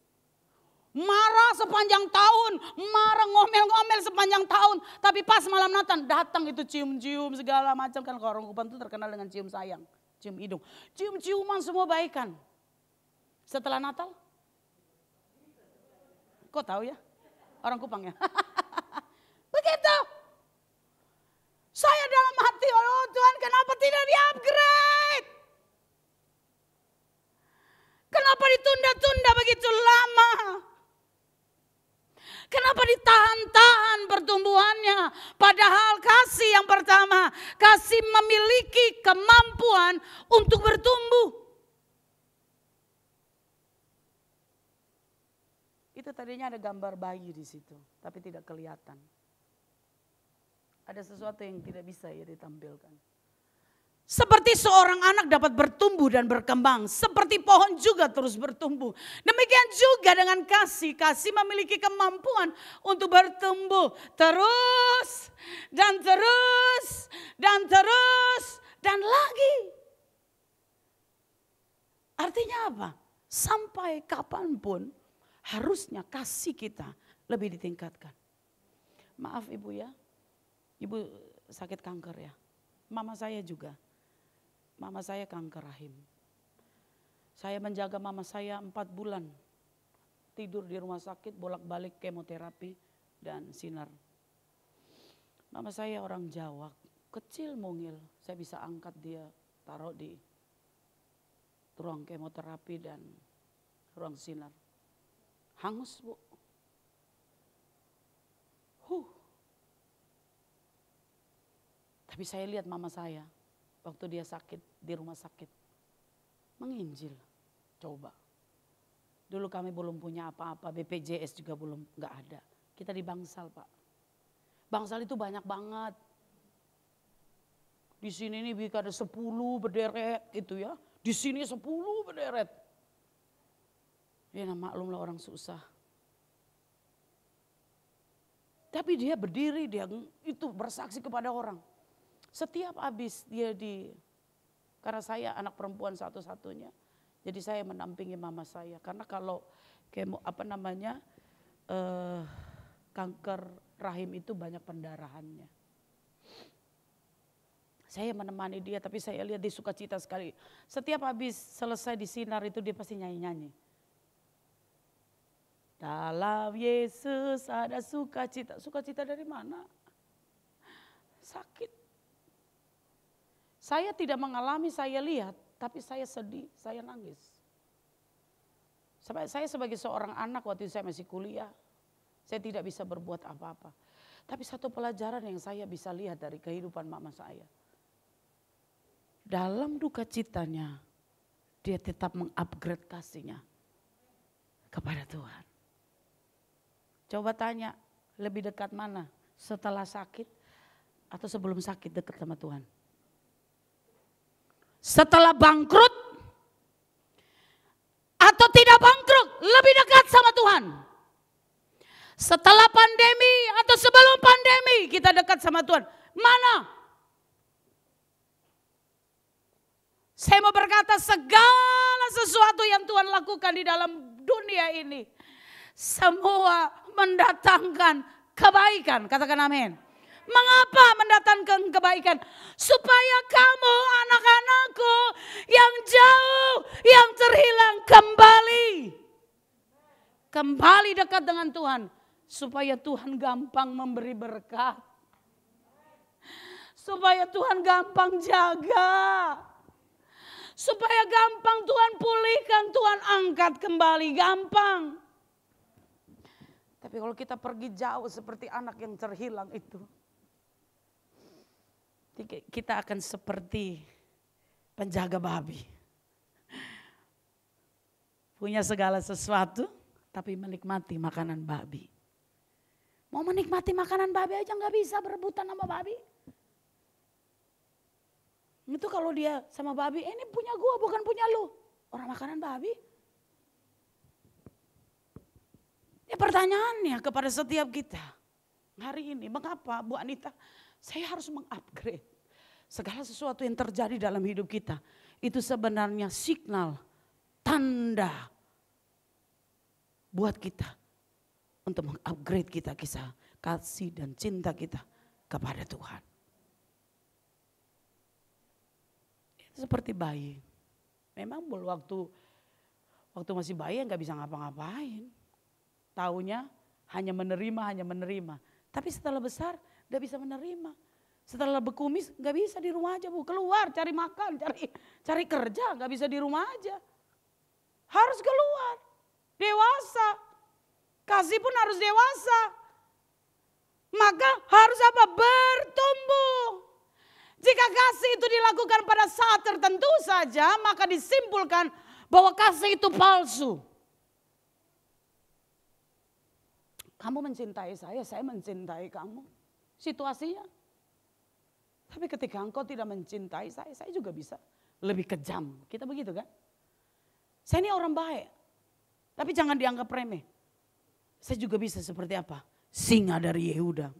Speaker 3: Marah sepanjang tahun, marah ngomel-ngomel sepanjang tahun. Tapi pas malam Natal datang itu cium-cium segala macam. Kan kalau orang Kupang itu terkenal dengan cium sayang, cium hidung. Cium-ciuman semua baikan. Setelah Natal, kok tahu ya? Orang Kupang ya? Begitu. Saya dalam hati, oh Tuhan kenapa tidak di-upgrade? Kenapa ditunda-tunda begitu lama? Kenapa ditahan-tahan pertumbuhannya? Padahal kasih yang pertama, kasih memiliki kemampuan untuk bertumbuh. Itu tadinya ada gambar bayi di situ, tapi tidak kelihatan. Ada sesuatu yang tidak bisa ya ditampilkan. Seperti seorang anak dapat bertumbuh dan berkembang, seperti pohon juga terus bertumbuh. Demikian juga dengan kasih. Kasih memiliki kemampuan untuk bertumbuh terus dan terus dan terus dan lagi. Artinya apa? Sampai kapanpun harusnya kasih kita lebih ditingkatkan. Maaf Ibu ya, Ibu sakit kanker ya. Mama saya juga. Mama saya kanker rahim. Saya menjaga mama saya 4 bulan. Tidur di rumah sakit, bolak-balik kemoterapi dan sinar. Mama saya orang Jawa, kecil mungil. Saya bisa angkat dia, taruh di ruang kemoterapi dan ruang sinar. Hangus, Bu. Tapi saya lihat mama saya waktu dia sakit di rumah sakit menginjil. Coba. Dulu kami belum punya apa-apa, BPJS juga belum, nggak ada. Kita di Bangsal, Pak. Bangsal itu banyak banget. Di sini nih ada 10 berderet gitu ya. Di sini 10 berderet. Ya maklumlah orang susah. Tapi dia berdiri, dia itu bersaksi kepada orang. Setiap habis dia karena saya anak perempuan satu-satunya. Jadi saya mendampingi mama saya. Karena kalau kanker rahim itu banyak pendarahannya. Saya menemani dia tapi saya lihat dia sukacita sekali. Setiap habis selesai di sinar itu dia pasti nyanyi-nyanyi. Dalam Yesus ada sukacita. Sukacita dari mana? Sakit. Saya tidak mengalami, saya lihat, tapi saya sedih, saya nangis. Saya sebagai seorang anak waktu itu saya masih kuliah, saya tidak bisa berbuat apa-apa. Tapi satu pelajaran yang saya bisa lihat dari kehidupan mama saya. Dalam duka citanya, dia tetap mengupgrade kasihnya kepada Tuhan. Coba tanya, lebih dekat mana? Setelah sakit atau sebelum sakit dekat sama Tuhan? Setelah bangkrut atau tidak bangkrut, lebih dekat sama Tuhan. Setelah pandemi atau sebelum pandemi kita dekat sama Tuhan. Mana? Saya mau berkata segala sesuatu yang Tuhan lakukan di dalam dunia ini. Semua mendatangkan kebaikan. Katakan amin. Mengapa mendatangkan kebaikan? Supaya kamu anak-anakku yang jauh, yang terhilang kembali. Kembali dekat dengan Tuhan. Supaya Tuhan gampang memberi berkat. Supaya Tuhan gampang jaga. Supaya gampang Tuhan pulihkan, Tuhan angkat kembali, gampang. Tapi kalau kita pergi jauh seperti anak yang terhilang itu. Kita akan seperti penjaga babi. Punya segala sesuatu tapi menikmati makanan babi. Mau menikmati makanan babi aja gak bisa berebutan sama babi. Itu kalau dia sama babi, ini punya gua bukan punya lu. Orang makanan babi. Ya pertanyaannya kepada setiap kita. Hari ini mengapa Bu Anita? Saya harus mengupgrade segala sesuatu yang terjadi dalam hidup kita. Itu sebenarnya signal, tanda buat kita untuk mengupgrade kita kisah kasih dan cinta kita kepada Tuhan. Itu seperti bayi. Memang waktu masih bayi nggak bisa ngapa-ngapain. Taunya hanya menerima. Tapi setelah besar udah bisa menerima. Setelah berkumis gak bisa di rumah aja Bu. Keluar cari makan, cari kerja gak bisa di rumah aja. Harus keluar. Dewasa. Kasih pun harus dewasa. Maka harus apa? Bertumbuh. Jika kasih itu dilakukan pada saat tertentu saja, maka disimpulkan bahwa kasih itu palsu. Kamu mencintai saya mencintai kamu. Situasinya. Tapi ketika engkau tidak mencintai saya juga bisa lebih kejam. Kita begitu kan? Saya ini orang baik. Tapi jangan dianggap remeh. Saya juga bisa seperti apa? Singa dari Yehuda.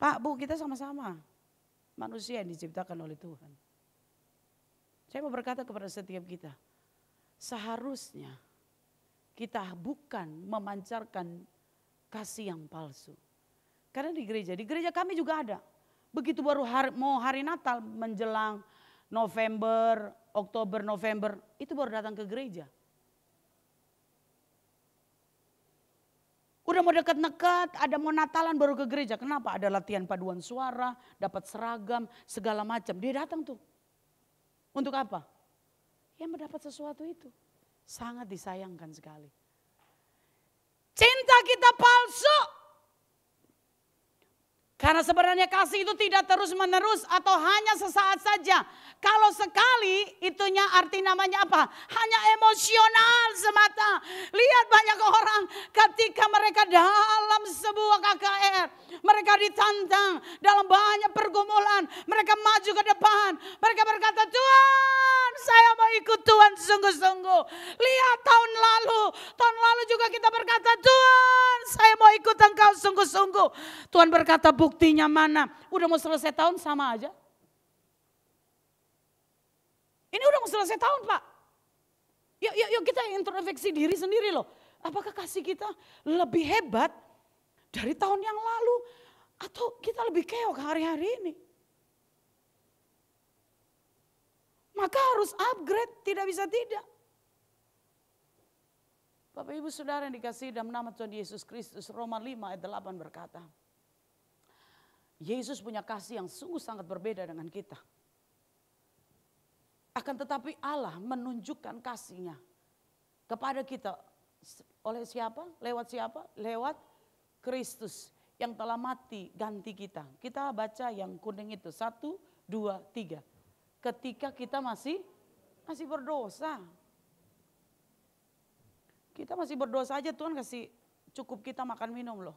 Speaker 3: Pak, Bu, kita sama-sama manusia yang diciptakan oleh Tuhan. Saya mau berkata kepada setiap kita. Seharusnya kita bukan memancarkan kasih yang palsu. Karena di gereja kami juga ada. Begitu baru mau hari Natal menjelang November, Oktober, November, itu baru datang ke gereja. Udah mau dekat-dekat, ada mau Natalan baru ke gereja. Kenapa? Ada latihan paduan suara, dapat seragam, segala macam. Dia datang tuh. Untuk apa? Ya mendapat sesuatu itu. Sangat disayangkan sekali. Cinta kita palsu. Karena sebenarnya kasih itu tidak terus menerus atau hanya sesaat saja. Kalau sekali itunya arti namanya apa? Hanya emosional semata. Lihat banyak orang ketika mereka dalam sebuah KKR. Mereka ditantang dalam banyak pergumulan. Mereka maju ke depan. Mereka berkata, Tuhan saya mau ikut Tuhan sungguh-sungguh. Lihat tahun lalu juga kita berkata, Tuhan saya mau ikut Engkau sungguh-sungguh. Tuhan berkata, buktinya mana? Udah mau selesai tahun sama aja. Ini udah mau selesai tahun Pak. Yuk kita introspeksi diri sendiri loh. Apakah kasih kita lebih hebat dari tahun yang lalu? Atau kita lebih keok hari-hari ini? Maka harus upgrade, tidak bisa tidak. Bapak Ibu Saudara yang dikasihi dalam nama Tuhan Yesus Kristus, Roma 5 ayat 8 berkata, Yesus punya kasih yang sungguh sangat berbeda dengan kita. Akan tetapi Allah menunjukkan kasih-Nya kepada kita oleh siapa? Lewat siapa? Lewat Kristus yang telah mati ganti kita. Kita baca yang kuning itu 1, 2, 3. Ketika kita masih berdosa. Kita masih berdosa aja Tuhan kasih cukup kita makan minum loh.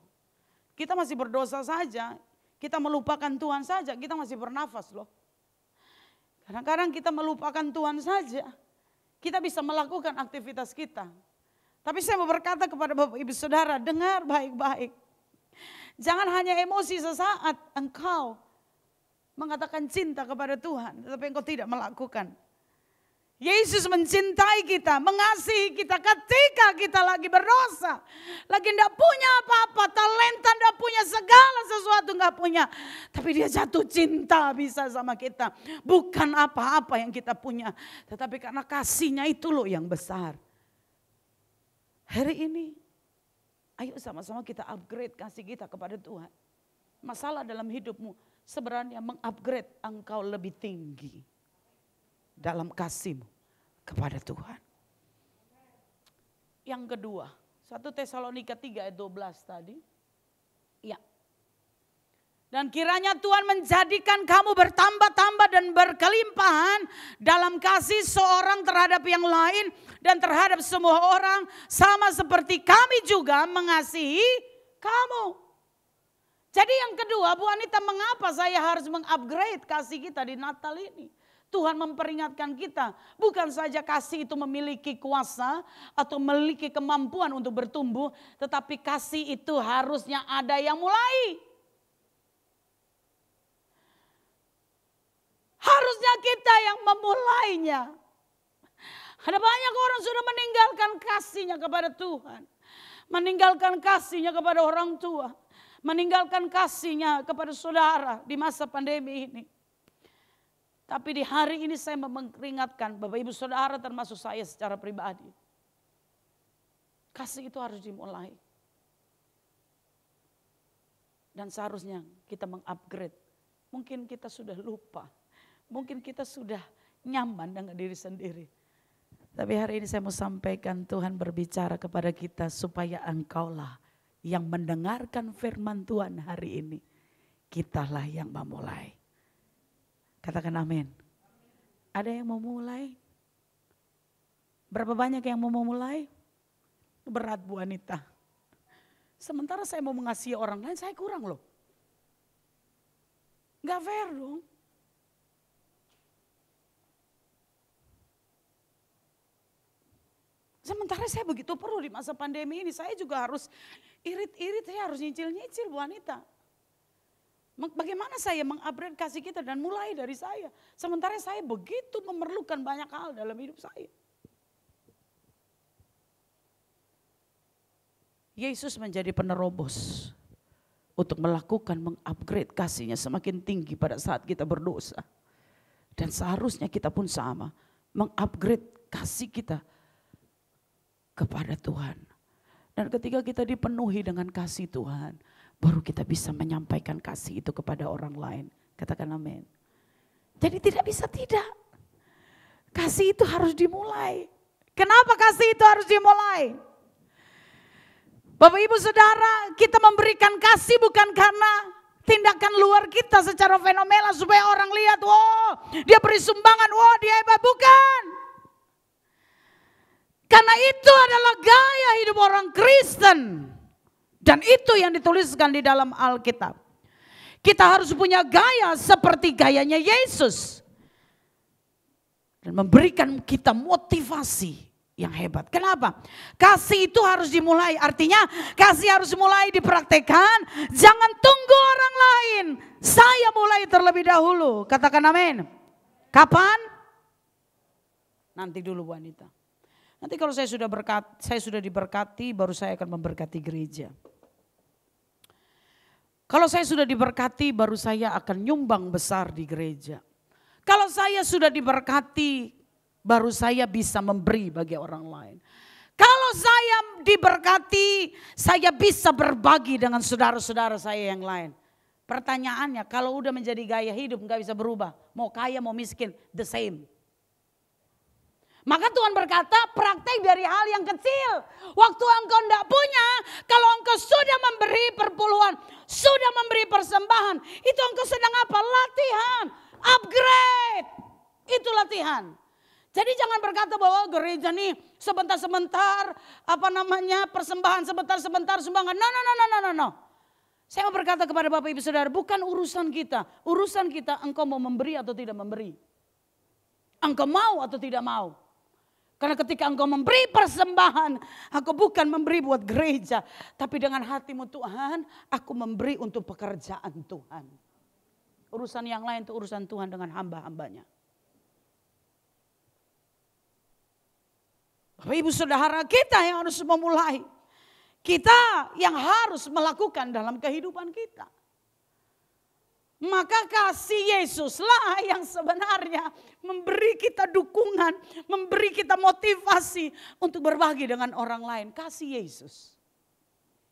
Speaker 3: Kita masih berdosa saja, kita melupakan Tuhan saja, kita masih bernafas loh. Kadang-kadang kita melupakan Tuhan saja, kita bisa melakukan aktivitas kita. Tapi saya mau berkata kepada Bapak Ibu Saudara, dengar baik-baik. Jangan hanya emosi sesaat engkau mengatakan cinta kepada Tuhan, tetapi engkau tidak melakukan. Yesus mencintai kita, mengasihi kita ketika kita lagi berdosa. Lagi tidak punya apa-apa, talenta tidak punya, segala sesuatu tidak punya. Tapi dia jatuh cinta bisa sama kita. Bukan apa-apa yang kita punya, tetapi karena kasihnya itu loh yang besar. Hari ini, ayo sama-sama kita upgrade kasih kita kepada Tuhan. Masalah dalam hidupmu sebenarnya mengupgrade engkau lebih tinggi dalam kasihmu kepada Tuhan. Yang kedua, 1 Tesalonika 3 ayat 12 tadi. Ya. Dan kiranya Tuhan menjadikan kamu bertambah-tambah dan berkelimpahan dalam kasih seorang terhadap yang lain dan terhadap semua orang, sama seperti kami juga mengasihi kamu. Jadi yang kedua, Bu Anita, mengapa saya harus mengupgrade kasih kita di Natal ini? Tuhan memperingatkan kita, bukan saja kasih itu memiliki kuasa atau memiliki kemampuan untuk bertumbuh, tetapi kasih itu harusnya ada yang mulai. Harusnya kita yang memulainya. Ada banyak orang sudah meninggalkan kasihnya kepada Tuhan. Meninggalkan kasihnya kepada orang tua. Meninggalkan kasihnya kepada saudara di masa pandemi ini. Tapi di hari ini saya memperingatkan Bapak Ibu Saudara termasuk saya secara pribadi. Kasih itu harus dimulai. Dan seharusnya kita mengupgrade. Mungkin kita sudah lupa. Mungkin kita sudah nyaman dengan diri sendiri. Tapi hari ini saya mau sampaikan Tuhan berbicara kepada kita supaya engkaulah yang mendengarkan firman Tuhan hari ini. Kitalah yang memulai. Katakan amin. Ada yang mau mulai? Berapa banyak yang mau mulai? Berat Bu Anita. Sementara saya mau mengasihi orang lain, saya kurang loh. Gak fair dong. Sementara saya begitu perlu di masa pandemi ini, saya juga harus irit-irit, saya harus nyicil-nyicil Bu Anita. Bagaimana saya mengupgrade kasih kita dan mulai dari saya. Sementara saya begitu memerlukan banyak hal dalam hidup saya. Yesus menjadi penerobos untuk melakukan mengupgrade kasihnya semakin tinggi pada saat kita berdosa. Dan seharusnya kita pun sama, mengupgrade kasih kita kepada Tuhan. Dan ketika kita dipenuhi dengan kasih Tuhan, baru kita bisa menyampaikan kasih itu kepada orang lain. Katakan amin. Jadi tidak bisa tidak. Kasih itu harus dimulai. Kenapa kasih itu harus dimulai? Bapak Ibu Saudara, kita memberikan kasih bukan karena tindakan luar kita secara fenomenal supaya orang lihat, wow dia beri sumbangan, wow dia hebat, bukan. Karena itu adalah gaya hidup orang Kristen. Dan itu yang dituliskan di dalam Alkitab. Kita harus punya gaya seperti gayanya Yesus. Dan memberikan kita motivasi yang hebat. Kenapa? Kasih itu harus dimulai. Artinya kasih harus mulai dipraktekkan. Jangan tunggu orang lain. Saya mulai terlebih dahulu. Katakan amin. Kapan? Nanti dulu Bu Anita. Nanti kalau saya sudah diberkati, baru saya akan memberkati gereja. Kalau saya sudah diberkati, baru saya akan nyumbang besar di gereja. Kalau saya sudah diberkati, baru saya bisa memberi bagi orang lain. Kalau saya diberkati, saya bisa berbagi dengan saudara-saudara saya yang lain. Pertanyaannya, kalau udah menjadi gaya hidup nggak bisa berubah. Mau kaya, mau miskin, the same. Maka Tuhan berkata, praktek dari hal yang kecil. Waktu engkau tidak punya, kalau engkau sudah memberi perpuluhan, sudah memberi persembahan, itu engkau sedang apa? Latihan, upgrade. Itu latihan. Jadi jangan berkata bahwa gereja nih sebentar-sebentar persembahan sebentar-sebentar sumbangan. No. Saya mau berkata kepada Bapak Ibu Saudara, bukan urusan kita. Urusan kita engkau mau memberi atau tidak memberi. Engkau mau atau tidak mau. Karena ketika engkau memberi persembahan, aku bukan memberi buat gereja. Tapi dengan hatimu Tuhan, aku memberi untuk pekerjaan Tuhan. Urusan yang lain itu urusan Tuhan dengan hamba-hambanya. Bapak Ibu Saudara, kita yang harus memulai. Kita yang harus melakukan dalam kehidupan kita. Maka kasih Yesuslah yang sebenarnya memberi kita dukungan, memberi kita motivasi untuk berbagi dengan orang lain. Kasih Yesus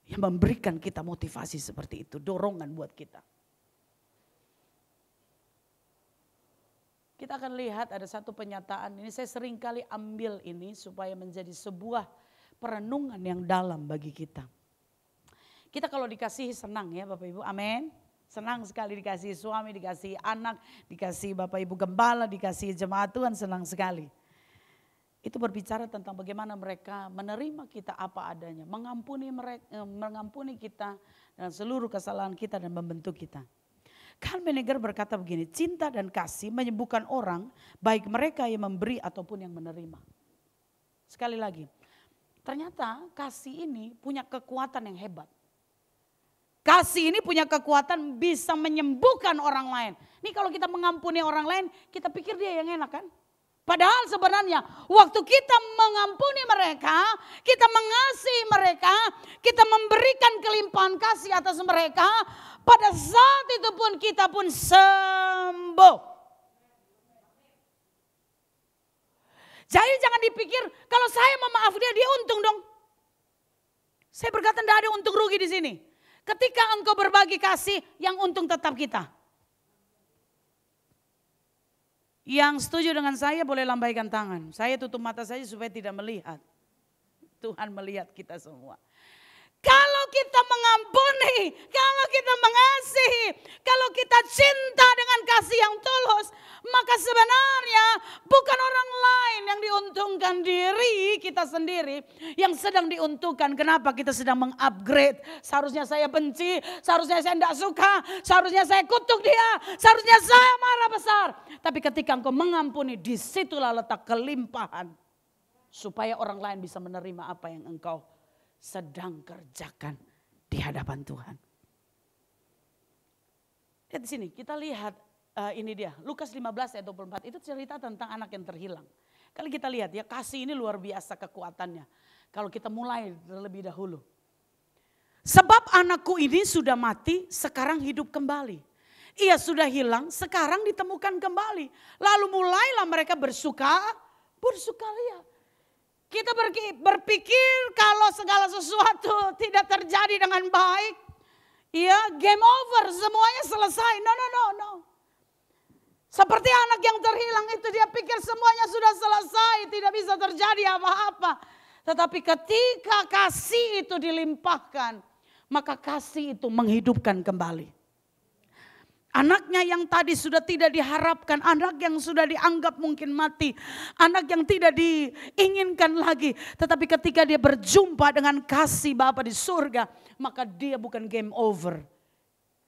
Speaker 3: yang memberikan kita motivasi seperti itu, dorongan buat kita. Kita akan lihat ada satu pernyataan, ini saya sering kali ambil ini supaya menjadi sebuah perenungan yang dalam bagi kita. Kita kalau dikasihi senang ya Bapak Ibu, amin. Senang sekali dikasih suami, dikasih anak, dikasih Bapak Ibu Gembala, dikasih jemaat Tuhan, senang sekali. Itu berbicara tentang bagaimana mereka menerima kita apa adanya, mengampuni kita dan seluruh kesalahan kita dan membentuk kita. Carl Menninger berkata begini, cinta dan kasih menyembuhkan orang, baik mereka yang memberi ataupun yang menerima. Sekali lagi, ternyata kasih ini punya kekuatan yang hebat. Kasih ini punya kekuatan bisa menyembuhkan orang lain. Ini kalau kita mengampuni orang lain, kita pikir dia yang enak kan? Padahal sebenarnya waktu kita mengampuni mereka, kita mengasihi mereka, kita memberikan kelimpahan kasih atas mereka, pada saat itu pun kita pun sembuh. Jadi jangan dipikir kalau saya memaafkan dia untung dong. Saya berkata tidak ada untung rugi di sini. Ketika engkau berbagi kasih, yang untung tetap kita. Yang setuju dengan saya boleh lambaikan tangan. Saya tutup mata saja supaya tidak melihat. Tuhan melihat kita semua. Kalau kita mengampuni, kalau kita mengasihi, kalau kita cinta dengan kasih yang tulus, maka sebenarnya bukan orang lain yang diuntungkan, diri kita sendiri yang sedang diuntungkan. Kenapa? Kita sedang mengupgrade. Seharusnya saya benci, seharusnya saya tidak suka, seharusnya saya kutuk dia, seharusnya saya marah besar. Tapi ketika engkau mengampuni, disitulah letak kelimpahan. Supaya orang lain bisa menerima apa yang engkau sedang kerjakan di hadapan Tuhan. Lihat di sini, kita lihat ini dia, Lukas 15 ayat 24, itu cerita tentang anak yang terhilang. Kali kita lihat ya, kasih ini luar biasa kekuatannya. Kalau kita mulai terlebih dahulu. Sebab anakku ini sudah mati, sekarang hidup kembali. Ia sudah hilang, sekarang ditemukan kembali. Lalu mulailah mereka bersukaria. Kita berpikir kalau segala sesuatu tidak terjadi dengan baik, ya game over, semuanya selesai. No. Seperti anak yang terhilang itu, dia pikir semuanya sudah selesai, tidak bisa terjadi apa-apa. Tetapi ketika kasih itu dilimpahkan, maka kasih itu menghidupkan kembali. Anaknya yang tadi sudah tidak diharapkan, anak yang sudah dianggap mungkin mati, anak yang tidak diinginkan lagi. Tetapi ketika dia berjumpa dengan kasih Bapa di surga, maka dia bukan game over.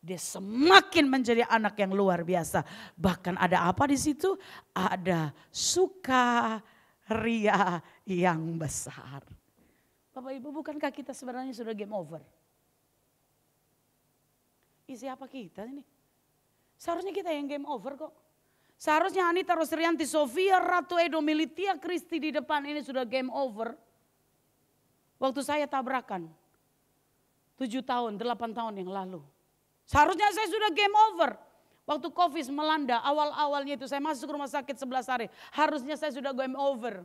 Speaker 3: Dia semakin menjadi anak yang luar biasa. Bahkan ada apa di situ? Ada sukaria yang besar. Bapak Ibu, bukankah kita sebenarnya sudah game over? Siapa kita ini? Seharusnya kita yang game over kok. Seharusnya Anita Rosrianti, Sofia, Ratu Edo, Militia, Kristi di depan ini sudah game over. Waktu saya tabrakan 7 tahun, 8 tahun yang lalu. Seharusnya saya sudah game over. Waktu COVID melanda, awal-awalnya itu saya masuk rumah sakit 11 hari. Harusnya saya sudah game over.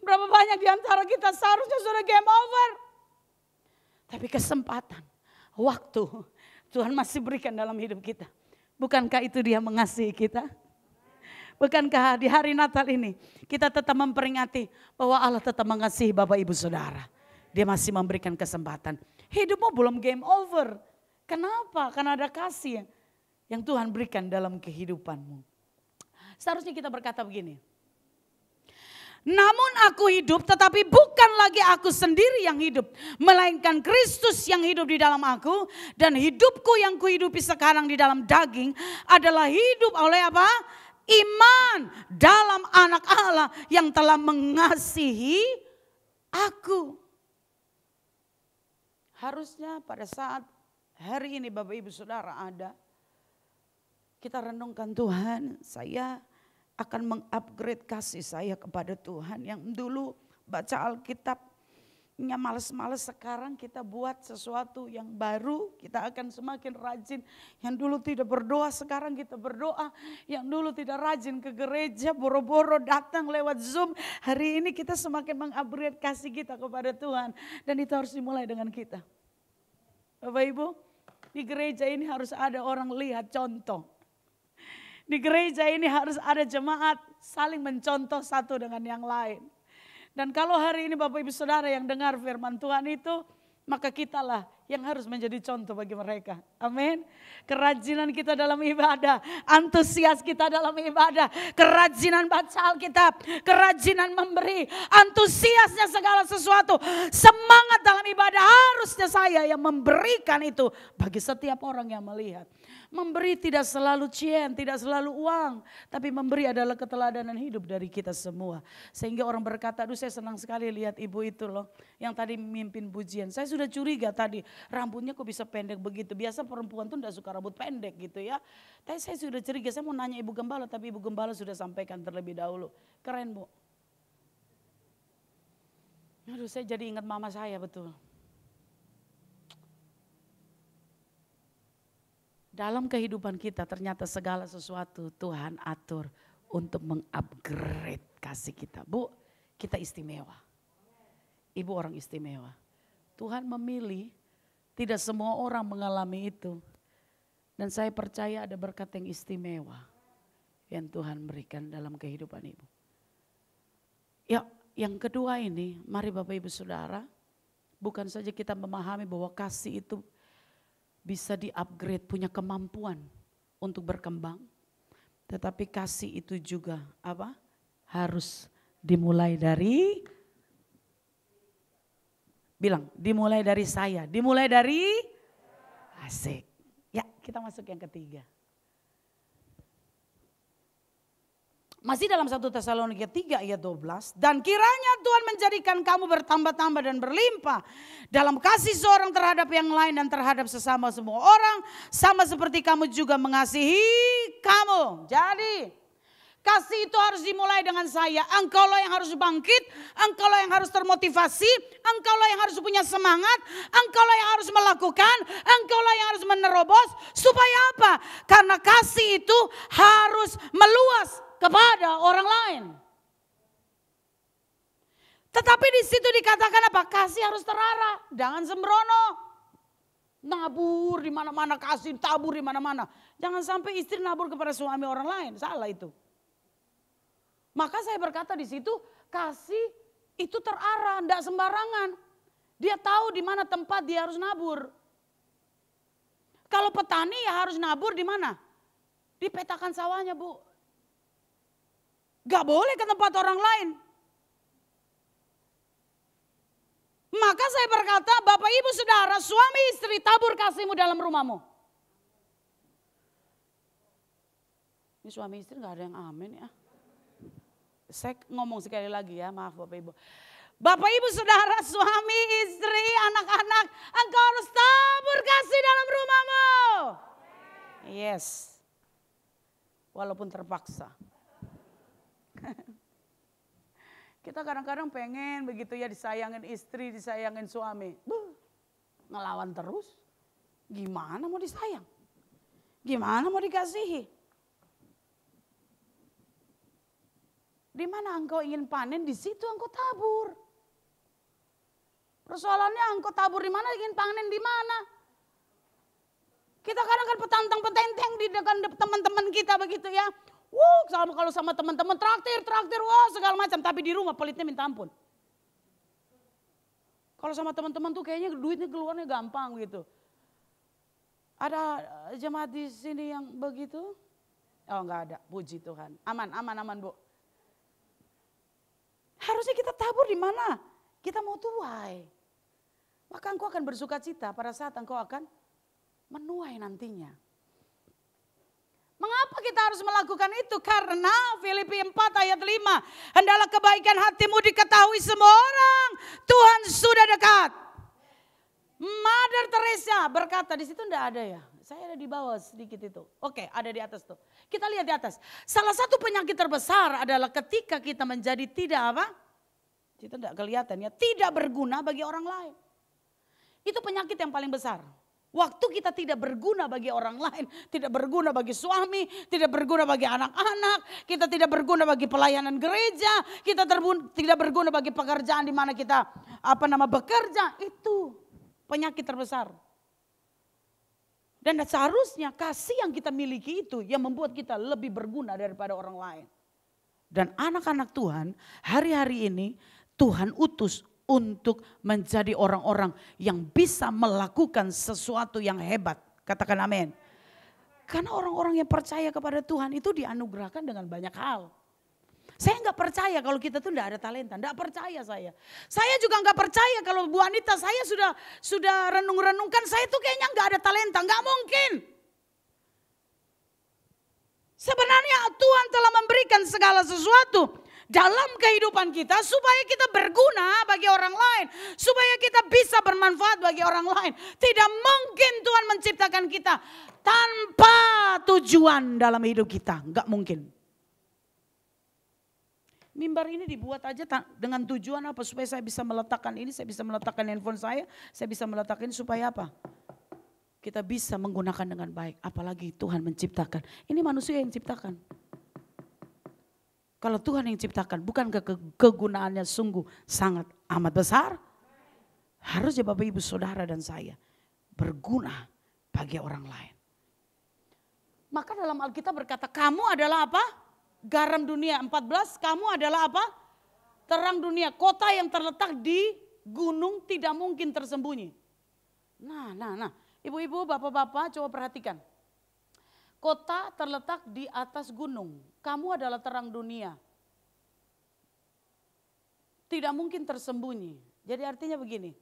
Speaker 3: Berapa banyak di antara kita seharusnya sudah game over. Tapi kesempatan, waktu Tuhan masih berikan dalam hidup kita. Bukankah itu Dia mengasihi kita? Bukankah di hari Natal ini kita tetap memperingati bahwa Allah tetap mengasihi Bapak Ibu Saudara. Dia masih memberikan kesempatan. Hidupmu belum game over. Kenapa? Karena ada kasih yang Tuhan berikan dalam kehidupanmu. Seharusnya kita berkata begini. Namun aku hidup, tetapi bukan lagi aku sendiri yang hidup, melainkan Kristus yang hidup di dalam aku. Dan hidupku yang kuhidupi sekarang di dalam daging adalah hidup oleh apa? Iman dalam anak Allah yang telah mengasihi aku. Harusnya pada saat hari ini Bapak Ibu Saudara ada, kita renungkan, Tuhan, saya akan mengupgrade kasih saya kepada Tuhan. Yang dulu baca Alkitabnya males-males, sekarang kita buat sesuatu yang baru, kita akan semakin rajin. Yang dulu tidak berdoa, sekarang kita berdoa. Yang dulu tidak rajin ke gereja, boro-boro datang lewat Zoom. Hari ini kita semakin mengupgrade kasih kita kepada Tuhan. Dan itu harus dimulai dengan kita. Bapak Ibu, di gereja ini harus ada orang lihat contoh. Di gereja ini harus ada jemaat saling mencontoh satu dengan yang lain. Dan kalau hari ini Bapak Ibu Saudara yang dengar firman Tuhan itu, maka kitalah yang harus menjadi contoh bagi mereka. Amin. Kerajinan kita dalam ibadah, antusias kita dalam ibadah, kerajinan baca Alkitab, kerajinan memberi, antusiasnya segala sesuatu, semangat dalam ibadah, harusnya saya yang memberikan itu bagi setiap orang yang melihat. Memberi tidak selalu tidak selalu uang, tapi memberi adalah keteladanan hidup dari kita semua. Sehingga orang berkata, aduh saya senang sekali lihat ibu itu loh, yang tadi memimpin pujian. Saya sudah curiga tadi, rambutnya kok bisa pendek begitu. Biasa perempuan tuh enggak suka rambut pendek gitu ya. Tapi saya sudah curiga, saya mau nanya Ibu Gembala, tapi Ibu Gembala sudah sampaikan terlebih dahulu. Keren Bu. Aduh saya jadi ingat mama saya betul. Dalam kehidupan kita ternyata segala sesuatu Tuhan atur untuk mengupgrade kasih kita. Bu, kita istimewa. Ibu orang istimewa. Tuhan memilih, tidak semua orang mengalami itu. Dan saya percaya ada berkat yang istimewa yang Tuhan berikan dalam kehidupan ibu. Ya, yang kedua ini, mari Bapak Ibu Saudara, bukan saja kita memahami bahwa kasih itu bisa di-upgrade, punya kemampuan untuk berkembang. Tetapi kasih itu juga apa? Harus dimulai dari, bilang dimulai dari saya, dimulai dari asik. Ya kita masuk yang ketiga. Masih dalam 1 Tesalonika 3 ayat 12. Dan kiranya Tuhan menjadikan kamu bertambah-tambah dan berlimpah dalam kasih seorang terhadap yang lain dan terhadap sesama semua orang. Sama seperti kamu juga mengasihi kamu. Jadi Kasih itu harus dimulai dengan saya. Engkaulah yang harus bangkit, engkaulah yang harus termotivasi, engkaulah yang harus punya semangat, engkaulah yang harus melakukan, engkaulah yang harus menerobos. Supaya apa? Karena kasih itu harus meluas kepada orang lain. Tetapi di situ dikatakan apa? Kasih harus terarah, jangan sembrono. Nabur di mana-mana, kasih tabur di mana-mana. Jangan sampai istri nabur kepada suami orang lain, salah itu. Maka saya berkata di situ, kasih itu terarah, tidak sembarangan. Dia tahu di mana tempat dia harus nabur. Kalau petani ya harus nabur di mana? Di petakan sawahnya, Bu. Gak boleh ke tempat orang lain. Maka saya berkata, Bapak Ibu Saudara, suami istri tabur kasihmu dalam rumahmu. Ini suami istri gak ada yang amin ya. Saya ngomong sekali lagi ya, maaf Bapak Ibu. Bapak Ibu Saudara, suami, istri, anak-anak, engkau harus tabur kasih dalam rumahmu. Yes. Walaupun terpaksa. Kita kadang-kadang pengen begitu ya disayangin istri, disayangin suami. Ngelawan terus. Gimana mau disayang? Gimana mau dikasihi? Di mana engkau ingin panen, di situ engkau tabur. Persoalannya engkau tabur di mana, ingin panen di mana. Kita kadang kan petantang-petenteng di dekat teman-teman kita begitu ya. Kalau sama teman-teman traktir, segala macam. Tapi di rumah pelitnya minta ampun. Kalau sama teman-teman tuh kayaknya duitnya keluarnya gampang gitu. Ada jemaat di sini yang begitu? Oh enggak ada, puji Tuhan. Aman Bu. Harusnya kita tabur di mana? Kita mau tuai. Maka engkau akan bersuka cita pada saat engkau akan menuai nantinya. Mengapa kita harus melakukan itu? Karena Filipi 4 ayat 5. Hendaklah kebaikan hatimu diketahui semua orang. Tuhan sudah dekat. Mother Teresa berkata, di situ enggak ada ya. Saya ada di bawah sedikit itu. Oke, ada di atas tuh. Kita lihat di atas. Salah satu penyakit terbesar adalah ketika kita menjadi tidak apa? Itu tidak kelihatan ya. Tidak berguna bagi orang lain. Itu penyakit yang paling besar. Waktu kita tidak berguna bagi orang lain. Tidak berguna bagi suami. Tidak berguna bagi anak-anak. Kita tidak berguna bagi pelayanan gereja. Kita tidak berguna bagi pekerjaan di mana kita bekerja. Itu penyakit terbesar. Dan seharusnya kasih yang kita miliki itu yang membuat kita lebih berguna daripada orang lain. Dan anak-anak Tuhan hari-hari ini Tuhan utus untuk menjadi orang-orang yang bisa melakukan sesuatu yang hebat. Katakan amin. Karena orang-orang yang percaya kepada Tuhan itu dianugerahkan dengan banyak hal. Saya nggak percaya kalau kita tuh nggak ada talenta, nggak percaya saya. Saya juga nggak percaya kalau Bu Anita saya sudah renung-renungkan saya tuh kayaknya nggak ada talenta, nggak mungkin. Sebenarnya Tuhan telah memberikan segala sesuatu dalam kehidupan kita supaya kita berguna bagi orang lain, supaya kita bisa bermanfaat bagi orang lain. Tidak mungkin Tuhan menciptakan kita tanpa tujuan dalam hidup kita, nggak mungkin. Mimbar ini dibuat aja dengan tujuan apa? Supaya saya bisa meletakkan ini, saya bisa meletakkan handphone saya bisa meletakkan ini supaya apa? Kita bisa menggunakan dengan baik. Apalagi Tuhan menciptakan. Ini manusia yang ciptakan. Kalau Tuhan yang ciptakan, bukankah kegunaannya sungguh sangat amat besar? Harusnya Bapak Ibu Saudara dan saya berguna bagi orang lain. Maka dalam Alkitab berkata, kamu adalah apa? Garam dunia. 14, kamu adalah apa? Terang dunia. Kota yang terletak di gunung tidak mungkin tersembunyi. Nah. Ibu-ibu, bapak-bapak coba perhatikan. Kota terletak di atas gunung. Kamu adalah terang dunia. Tidak mungkin tersembunyi. Jadi artinya begini.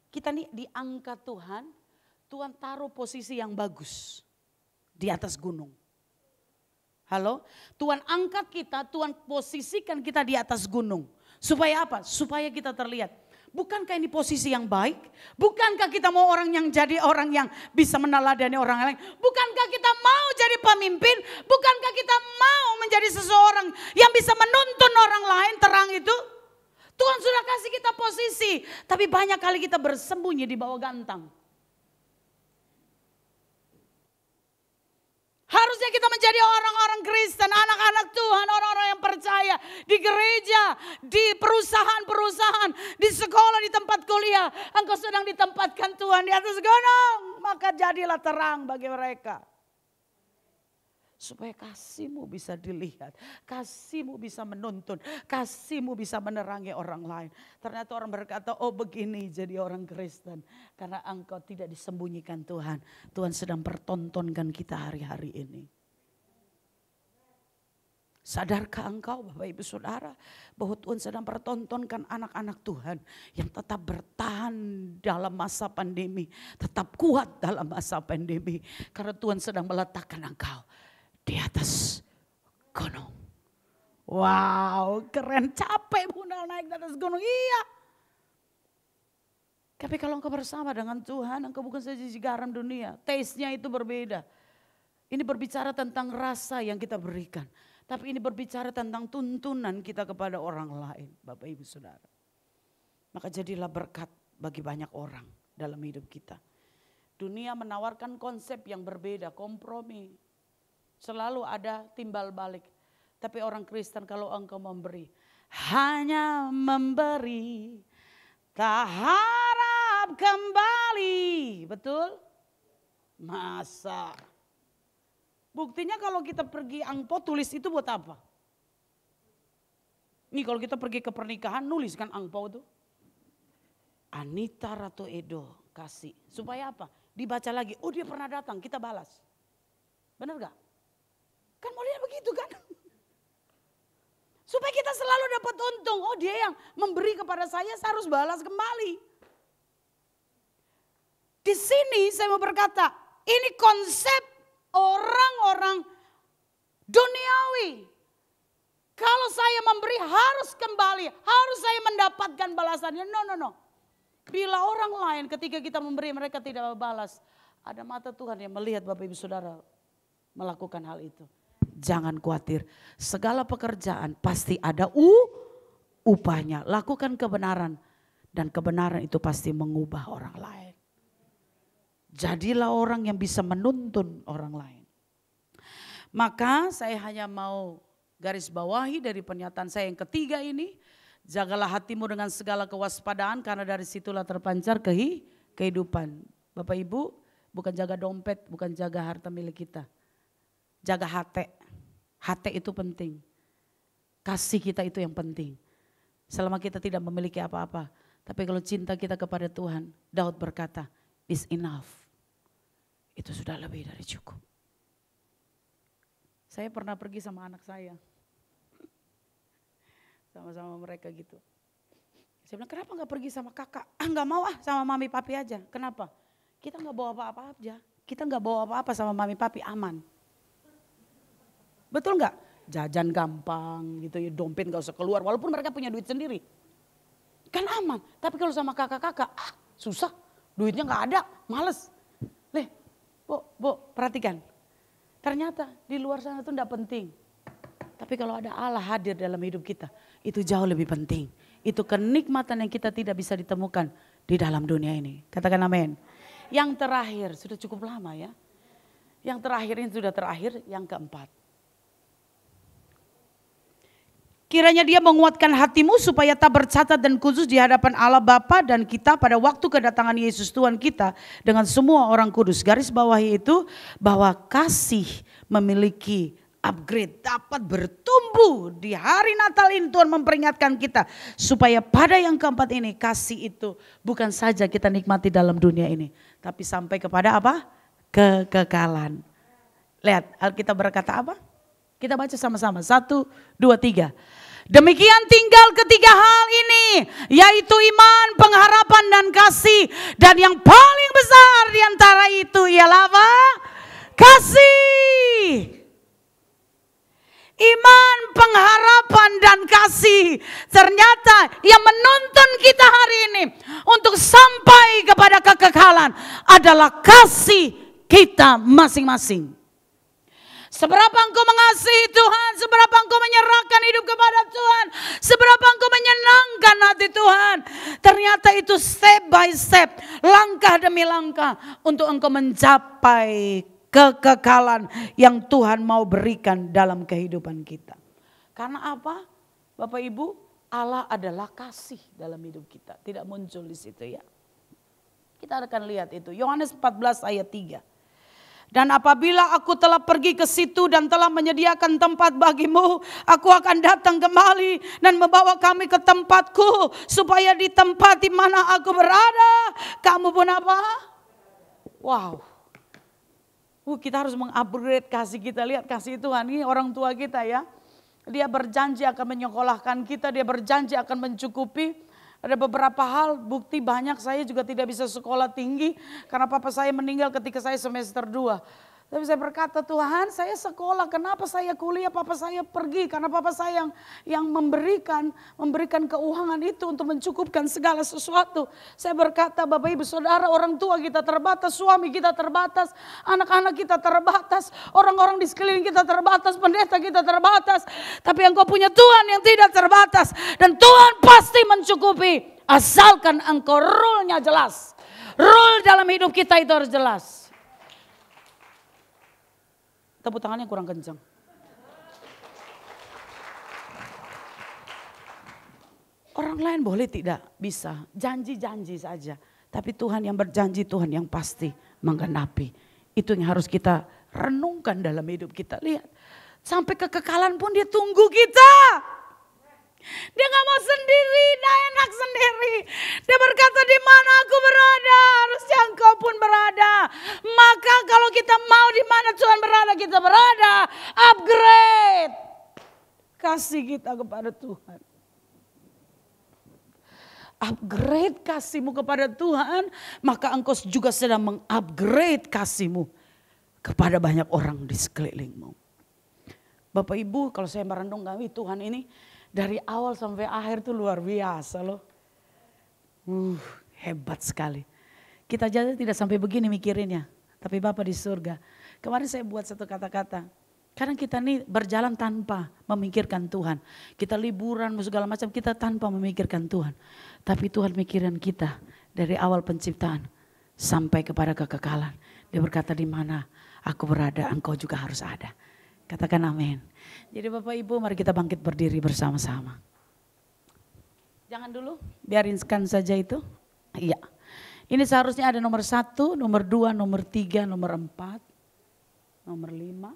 Speaker 3: Kita nih diangkat Tuhan. Tuhan taruh posisi yang bagus. Di atas gunung. Halo, Tuhan angkat kita, Tuhan posisikan kita di atas gunung. Supaya apa? Supaya kita terlihat. Bukankah ini posisi yang baik? Bukankah kita mau orang yang jadi orang yang bisa meneladani orang lain? Bukankah kita mau jadi pemimpin? Bukankah kita mau menjadi seseorang yang bisa menuntun orang lain terang itu? Tuhan sudah kasih kita posisi, tapi banyak kali kita bersembunyi di bawah gantang. Harusnya kita menjadi orang-orang Kristen, anak-anak Tuhan, orang-orang yang percaya di gereja, di perusahaan-perusahaan, di sekolah, di tempat kuliah. Engkau sedang ditempatkan Tuhan di atas gunung, maka jadilah terang bagi mereka. Supaya kasih-Mu bisa dilihat, kasih-Mu bisa menuntun, kasih-Mu bisa menerangi orang lain. Ternyata orang berkata, oh begini jadi orang Kristen. Karena engkau tidak disembunyikan Tuhan. Tuhan sedang pertontonkan kita hari-hari ini. Sadarkah engkau Bapak Ibu Saudara bahwa Tuhan sedang pertontonkan anak-anak Tuhan yang tetap bertahan dalam masa pandemi. Tetap kuat dalam masa pandemi. Karena Tuhan sedang meletakkan engkau di atas gunung. Wow, keren, capek bunda naik di atas gunung. Iya. Tapi kalau engkau bersama dengan Tuhan, engkau bukan saja garam dunia. Taste-nya itu berbeda. Ini berbicara tentang rasa yang kita berikan. Tapi ini berbicara tentang tuntunan kita kepada orang lain. Bapak Ibu Saudara. Maka jadilah berkat bagi banyak orang dalam hidup kita. Dunia menawarkan konsep yang berbeda, kompromi. Selalu ada timbal balik. Tapi orang Kristen kalau engkau memberi, hanya memberi, tak harap kembali. Betul? Masa? Buktinya kalau kita pergi angpo tulis itu buat apa? Nih kalau kita pergi ke pernikahan nulis kan angpo itu. Anita Ratu Edo kasih. Supaya apa? Dibaca lagi, oh dia pernah datang, kita balas. Benar gak? Kan mau lihat begitu kan? Supaya kita selalu dapat untung. Oh dia yang memberi kepada saya harus balas kembali. Di sini saya mau berkata, ini konsep orang-orang duniawi. Kalau saya memberi harus kembali, harus saya mendapatkan balasannya. No. Bila orang lain ketika kita memberi mereka tidak balas, ada mata Tuhan yang melihat Bapak Ibu Saudara melakukan hal itu. Jangan khawatir, segala pekerjaan pasti ada upahnya. Lakukan kebenaran dan kebenaran itu pasti mengubah orang lain. Jadilah orang yang bisa menuntun orang lain. Maka saya hanya mau garis bawahi dari pernyataan saya yang ketiga ini. Jagalah hatimu dengan segala kewaspadaan karena dari situlah terpancar kehidupan. Bapak Ibu bukan jaga dompet, bukan jaga harta milik kita. Jaga hati. Hati itu penting. Kasih kita itu yang penting. Selama kita tidak memiliki apa-apa. Tapi kalau cinta kita kepada Tuhan, Daud berkata, is enough. Itu sudah lebih dari cukup. Saya pernah pergi sama anak saya. Sama-sama mereka gitu. Saya bilang, kenapa gak pergi sama kakak? Gak mau sama mami papi aja. Kenapa? Kita gak bawa apa-apa aja. Kita gak bawa apa-apa sama mami papi, aman. Betul nggak? Jajan gampang gitu ya, dompet nggak usah keluar walaupun mereka punya duit sendiri. Kan aman, tapi kalau sama kakak-kakak susah, duitnya nggak ada, males. Perhatikan. Ternyata di luar sana itu nggak penting. Tapi kalau ada Allah hadir dalam hidup kita, itu jauh lebih penting. Itu kenikmatan yang kita tidak bisa ditemukan di dalam dunia ini. Katakan amin. Yang terakhir, sudah cukup lama ya. Yang terakhir ini sudah terakhir, yang keempat. Kiranya Dia menguatkan hatimu supaya tak bercacat dan kudus di hadapan Allah Bapa dan kita pada waktu kedatangan Yesus Tuhan kita dengan semua orang kudus. Garis bawahi itu bahwa kasih memiliki upgrade, dapat bertumbuh. Di hari Natal ini Tuhan memperingatkan kita supaya pada yang keempat ini kasih itu bukan saja kita nikmati dalam dunia ini, tapi sampai kepada apa? Kekekalan. Lihat Alkitab berkata apa? Kita baca sama-sama. 1, 2, 3. Demikian tinggal ketiga hal ini, yaitu iman, pengharapan dan kasih. Dan yang paling besar di antara itu ialah apa? Kasih. iman, pengharapan, dan kasih. Ternyata yang menuntun kita hari ini untuk sampai kepada kekekalan adalah kasih kita masing-masing. Seberapa engkau mengasihi Tuhan, seberapa engkau menyerahkan hidup kepada Tuhan, seberapa engkau menyenangkan hati Tuhan. Ternyata itu step by step, langkah demi langkah untuk engkau mencapai kekekalan yang Tuhan mau berikan dalam kehidupan kita. Karena apa? Bapak Ibu, Allah adalah kasih dalam hidup kita. Tidak muncul di situ ya. Kita akan lihat itu. Yohanes 14 ayat 3. Dan apabila aku telah pergi ke situ dan telah menyediakan tempat bagimu, aku akan datang kembali dan membawa kami ke tempatku, supaya di tempat di mana aku berada, kamu pun apa? Wow. Kita harus mengupgrade kasih kita. Lihat kasih Tuhan, ini orang tua kita ya. Dia berjanji akan menyekolahkan kita, dia berjanji akan mencukupi. Ada beberapa hal, bukti banyak, saya juga tidak bisa sekolah tinggi karena papa saya meninggal ketika saya semester 2. Tapi saya berkata, Tuhan saya sekolah, kenapa saya kuliah, papa saya pergi. Karena papa saya yang memberikan keuangan itu untuk mencukupkan segala sesuatu. Saya berkata, Bapak Ibu Saudara, orang tua kita terbatas, suami kita terbatas, anak-anak kita terbatas, orang-orang di sekeliling kita terbatas, pendeta kita terbatas. Tapi engkau punya Tuhan yang tidak terbatas. Dan Tuhan pasti mencukupi, asalkan engkau rule-nya jelas. Rule dalam hidup kita itu harus jelas. Tepuk tangannya kurang kencang. Orang lain boleh tidak bisa, janji-janji saja. Tapi Tuhan yang berjanji, Tuhan yang pasti menggenapi. Itu yang harus kita renungkan dalam hidup kita. Lihat, sampai kekekalan pun dia tunggu kita. Dia gak mau sendiri, dia enak sendiri. Dia berkata, di mana aku berada, harusnya engkau pun berada. Maka kalau kita mau di mana Tuhan berada, kita berada. Upgrade kasih kita kepada Tuhan. Upgrade kasihmu kepada Tuhan, maka engkau juga sedang mengupgrade kasihmu kepada banyak orang di sekelilingmu. Bapak Ibu, kalau saya merenungkan Tuhan ini, dari awal sampai akhir tuh luar biasa loh. Hebat sekali. Kita aja tidak sampai begini mikirinnya. Tapi Bapa di surga. Kemarin saya buat satu kata-kata. Kadang kita nih berjalan tanpa memikirkan Tuhan. Kita liburan segala macam, kita tanpa memikirkan Tuhan. Tapi Tuhan mikirin kita dari awal penciptaan sampai kepada kekekalan. Dia berkata, di mana aku berada, engkau juga harus ada. Katakan amin. Jadi Bapak Ibu, mari kita bangkit berdiri bersama-sama. Jangan dulu, biarinkan saja itu. Iya. Ini seharusnya ada nomor 1, nomor 2, nomor 3, nomor 4, nomor 5.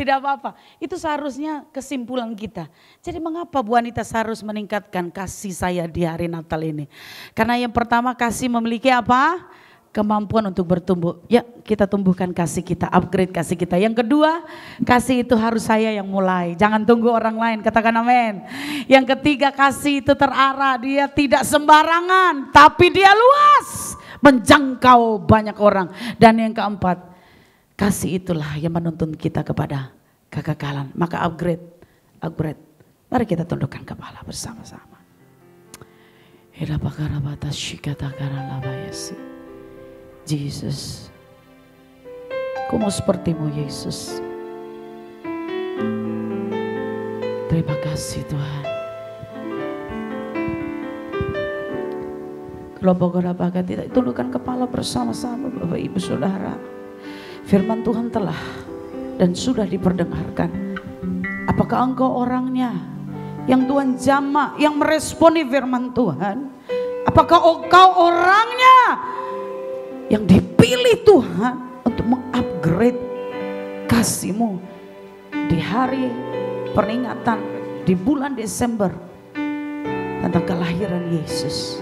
Speaker 3: Tidak apa-apa. Itu seharusnya kesimpulan kita. Jadi mengapa Bu Anita harus meningkatkan kasih saya di hari Natal ini? Karena yang pertama, kasih memiliki apa? Kemampuan untuk bertumbuh. Ya, kita tumbuhkan kasih kita, upgrade kasih kita. Yang kedua, kasih itu harus saya yang mulai. Jangan tunggu orang lain, katakan amin. Yang ketiga, kasih itu terarah, dia tidak sembarangan, tapi dia luas, menjangkau banyak orang. Dan yang keempat, kasih itulah yang menuntun kita kepada kekekalan. Maka upgrade. Mari kita tundukkan kepala bersama-sama. Yesus, aku mau sepertimu Yesus. Terima kasih Tuhan. Kalau bapak tidak tundukkan kepala bersama-sama Bapak Ibu Saudara. Firman Tuhan telah dan sudah diperdengarkan. Apakah engkau orangnya yang Tuhan jamah, yang meresponi firman Tuhan? Apakah engkau orangnya yang dipilih Tuhan untuk mengupgrade kasih-Mu di hari peringatan di bulan Desember tentang kelahiran Yesus?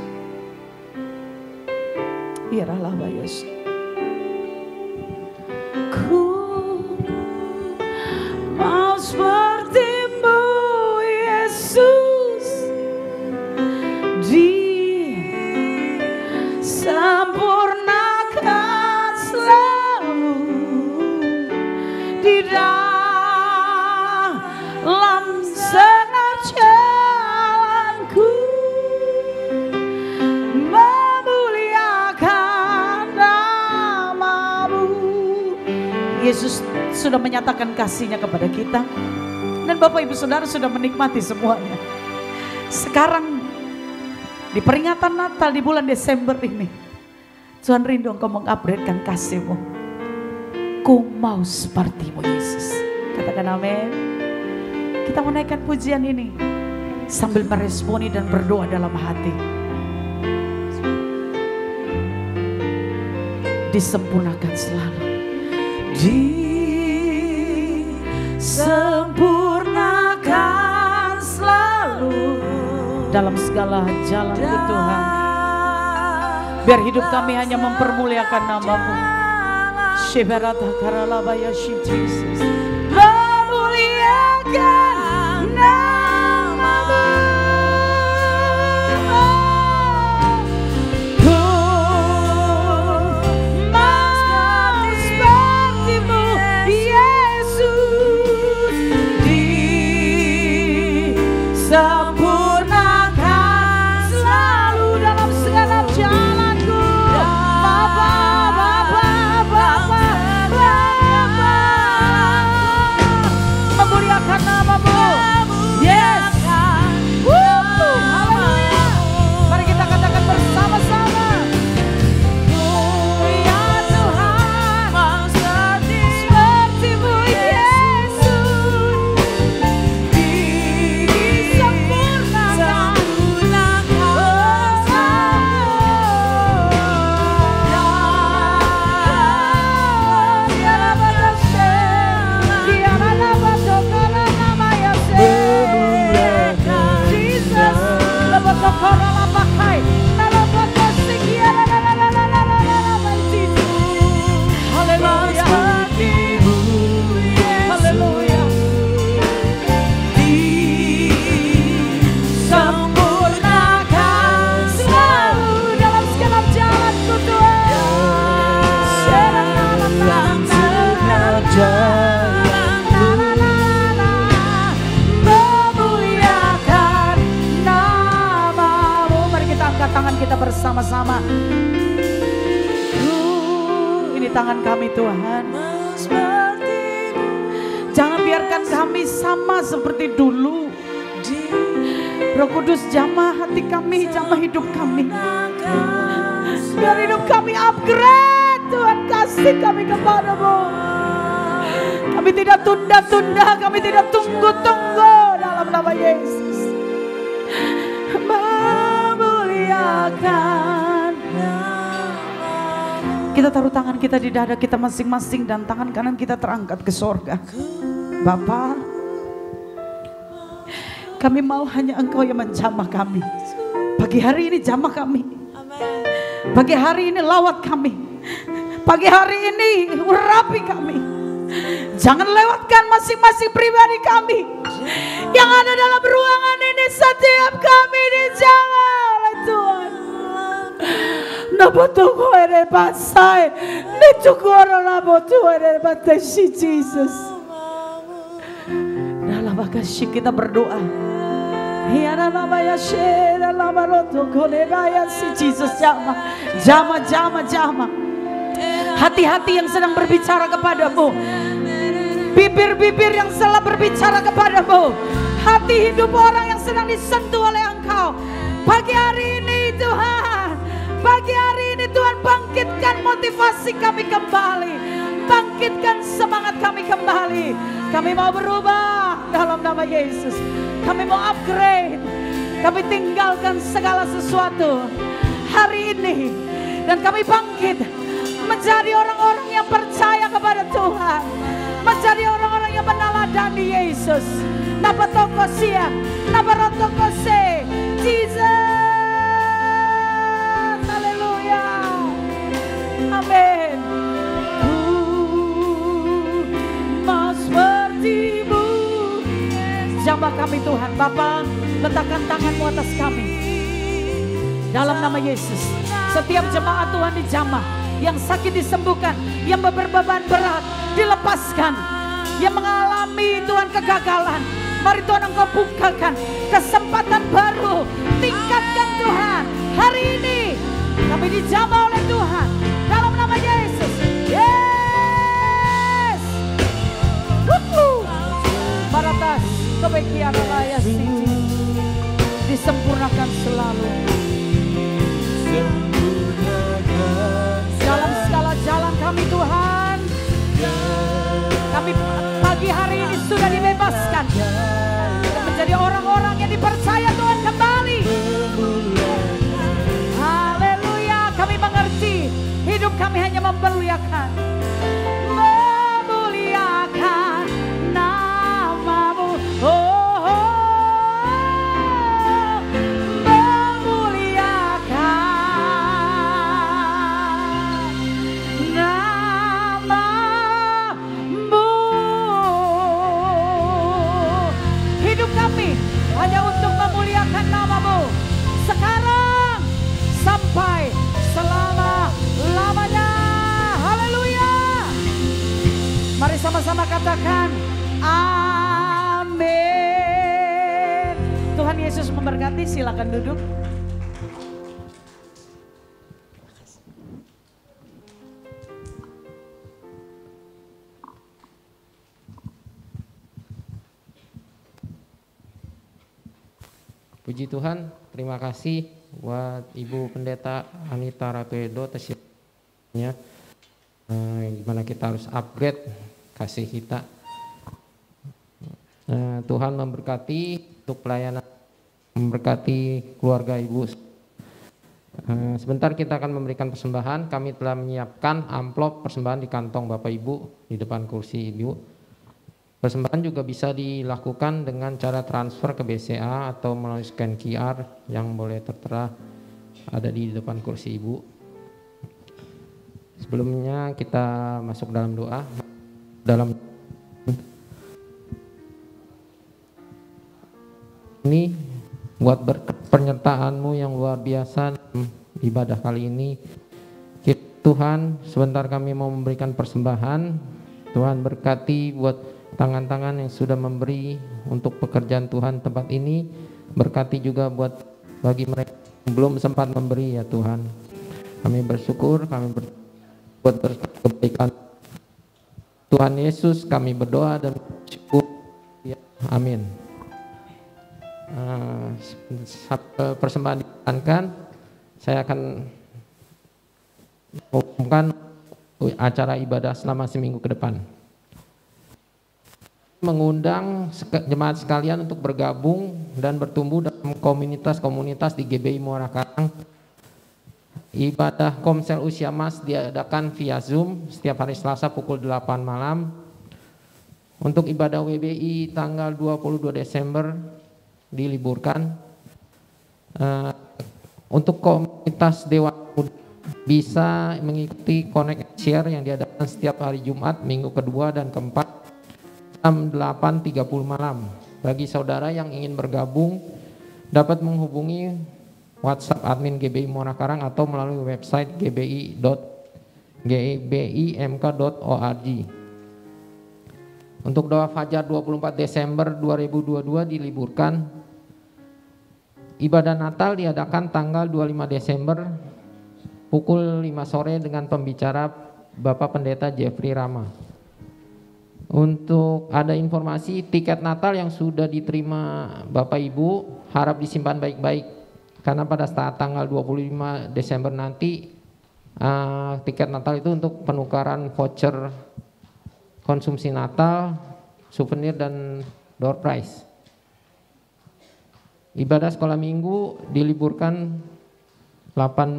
Speaker 3: Biarlah Yesus. Ku mau seperti-Mu Yesus, disempurnakan selalu di dalam Yesus sudah menyatakan kasih-Nya kepada kita. Dan Bapak Ibu Saudara sudah menikmati semuanya. Sekarang di peringatan Natal di bulan Desember ini, Tuhan rindu Engkau mengupgrade-kan kasih-Mu. Ku mau seperti-Mu Yesus. Katakan amin. Kita menaikkan pujian ini sambil meresponi dan berdoa dalam hati. Disempurnakan selalu. Disempurnakan selalu dalam segala jalanku Tuhan. Biar hidup kami hanya mempermuliakan nama-Mu. Shebarata karalabaya Jesus. Memuliakan nama-Mu. Ku mau seperti-Mu Yesus. Disempurnakan selalu dalam segala jalanku. Bapa, Bapa, Bapa, Bapa. Memuliakan nama-Mu. Yes. Haleluya. Mari kita katakan bersama-sama. Ya Tuhan, seperti-Mu Yesus. Disempurnakan. Sempurnakan selalu dalam segala jalanku Memuliakan nama-Mu. Mari kita angkat tangan kita bersama-sama. Ini tangan kami Tuhan. Jangan biarkan kami sama seperti dulu. Roh Kudus jamah hati kami, jamah hidup kami. Biar hidup kami upgrade Tuhan, kasih kami kepada-Mu. Kami tidak tunda-tunda, kami tidak tunggu-tunggu dalam nama Yesus. Memuliakan. Kita taruh tangan kita di dada kita masing-masing dan tangan kanan kita terangkat ke sorga. Bapa, kami mau hanya Engkau yang menjamah kami. Pagi hari ini jamah kami. Pagi hari ini lawat kami. Pagi hari ini urapi kami. Jangan lewatkan masing-masing pribadi kami yang ada dalam ruangan ini. Setiap kami dijamah oleh Tuhan. Nabotuko ere pasai, nitukoro nabotu ere batashi Jesus. Dalam kasih kita berdoa. Hiana namanya shera lamaroto kolebaya si Jesus jama. Hati-hati yang sedang berbicara kepadamu, bibir-bibir yang salah berbicara kepadamu, hati hidup orang yang sedang disentuh oleh Engkau. Pagi hari ini Tuhan, pagi hari ini Tuhan, bangkitkan motivasi kami kembali, bangkitkan semangat kami kembali. Kami mau berubah dalam nama Yesus. Kami mau upgrade, kami tinggalkan segala sesuatu hari ini, dan kami bangkit menjadi orang-orang yang percaya kepada Tuhan, menjadi orang-orang yang meneladani Yesus. Napatokosia, nabarotokose, Jesus. Haleluya. Amin. Mau seperti-Mu. Jamah kami Tuhan. Bapa, letakkan tangan-Mu atas kami. Dalam nama Yesus. Setiap jemaat Tuhan dijamah. Yang sakit disembuhkan, yang berbeban berat dilepaskan, yang mengalami Tuhan kegagalan, mari Tuhan Engkau bukakan kesempatan baru, tingkatkan Tuhan. Hari ini kami dijamah oleh Tuhan dalam nama Yesus. Yes, disempurnakan selalu. Dalam segala jalan kami Tuhan, kami pagi hari ini sudah dibebaskan dan menjadi orang-orang yang dipercaya Tuhan kembali. Haleluya, kami mengerti hidup kami hanya memuliakan namamu. Hanya untuk memuliakan namamu sekarang sampai selama-lamanya. Haleluya. Mari sama-sama katakan amin. Tuhan Yesus memberkati, silakan duduk.
Speaker 4: Puji Tuhan, terima kasih buat Ibu Pendeta Anita Ratuedo testimoninya, gimana kita harus upgrade kasih kita. Tuhan memberkati untuk pelayanan, memberkati keluarga Ibu. Sebentar kita akan memberikan persembahan. Kami telah menyiapkan amplop persembahan di kantong Bapak Ibu di depan kursi Ibu. Persembahan juga bisa dilakukan dengan cara transfer ke BCA atau melalui scan QR yang boleh tertera ada di depan kursi Ibu. Sebelumnya kita masuk dalam doa. Ini buat penyertaan-Mu yang luar biasa ibadah kali ini. Tuhan, sebentar kami mau memberikan persembahan. Tuhan berkati buat tangan-tangan yang sudah memberi untuk pekerjaan Tuhan tempat ini. Berkati juga buat bagi mereka yang belum sempat memberi ya Tuhan. Kami bersyukur, buat kebaikan Tuhan Yesus kami berdoa dan bersyukur ya, amin. Persembahan dijalankan, saya akan mengumumkan acara ibadah selama seminggu ke depan. Mengundang jemaat sekalian untuk bergabung dan bertumbuh dalam komunitas-komunitas di GBI Muara Karang. Ibadah Komsel Usia Mas diadakan via Zoom setiap hari Selasa pukul 8 malam. Untuk ibadah WBI tanggal 22 Desember diliburkan. Untuk komunitas Dewa Muda bisa mengikuti Connect and Share yang diadakan setiap hari Jumat, minggu kedua dan keempat jam 8.30 malam. Bagi saudara yang ingin bergabung dapat menghubungi WhatsApp admin GBI Muara Karang atau melalui website gbimk.org. Untuk doa fajar 24 Desember 2022 diliburkan. Ibadah Natal diadakan tanggal 25 Desember pukul 5 sore dengan pembicara Bapak Pendeta Jeffrey Rama. Untuk ada informasi tiket Natal yang sudah diterima Bapak Ibu harap disimpan baik-baik karena pada saat tanggal 25 Desember nanti tiket Natal itu untuk penukaran voucher konsumsi Natal, souvenir dan door prize. Ibadah sekolah minggu diliburkan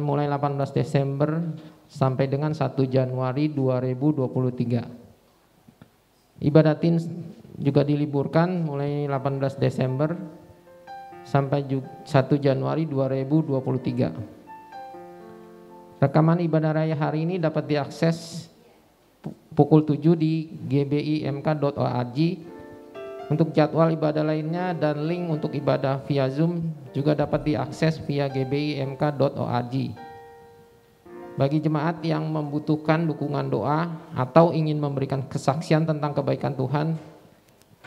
Speaker 4: mulai 18 Desember sampai dengan 1 Januari 2023. Ibadah Teens juga diliburkan mulai 18 Desember sampai 1 Januari 2023. Rekaman ibadah raya hari ini dapat diakses pukul 7 di gbimk.org. Untuk jadwal ibadah lainnya dan link untuk ibadah via Zoom juga dapat diakses via gbimk.org. Bagi jemaat yang membutuhkan dukungan doa atau ingin memberikan kesaksian tentang kebaikan Tuhan,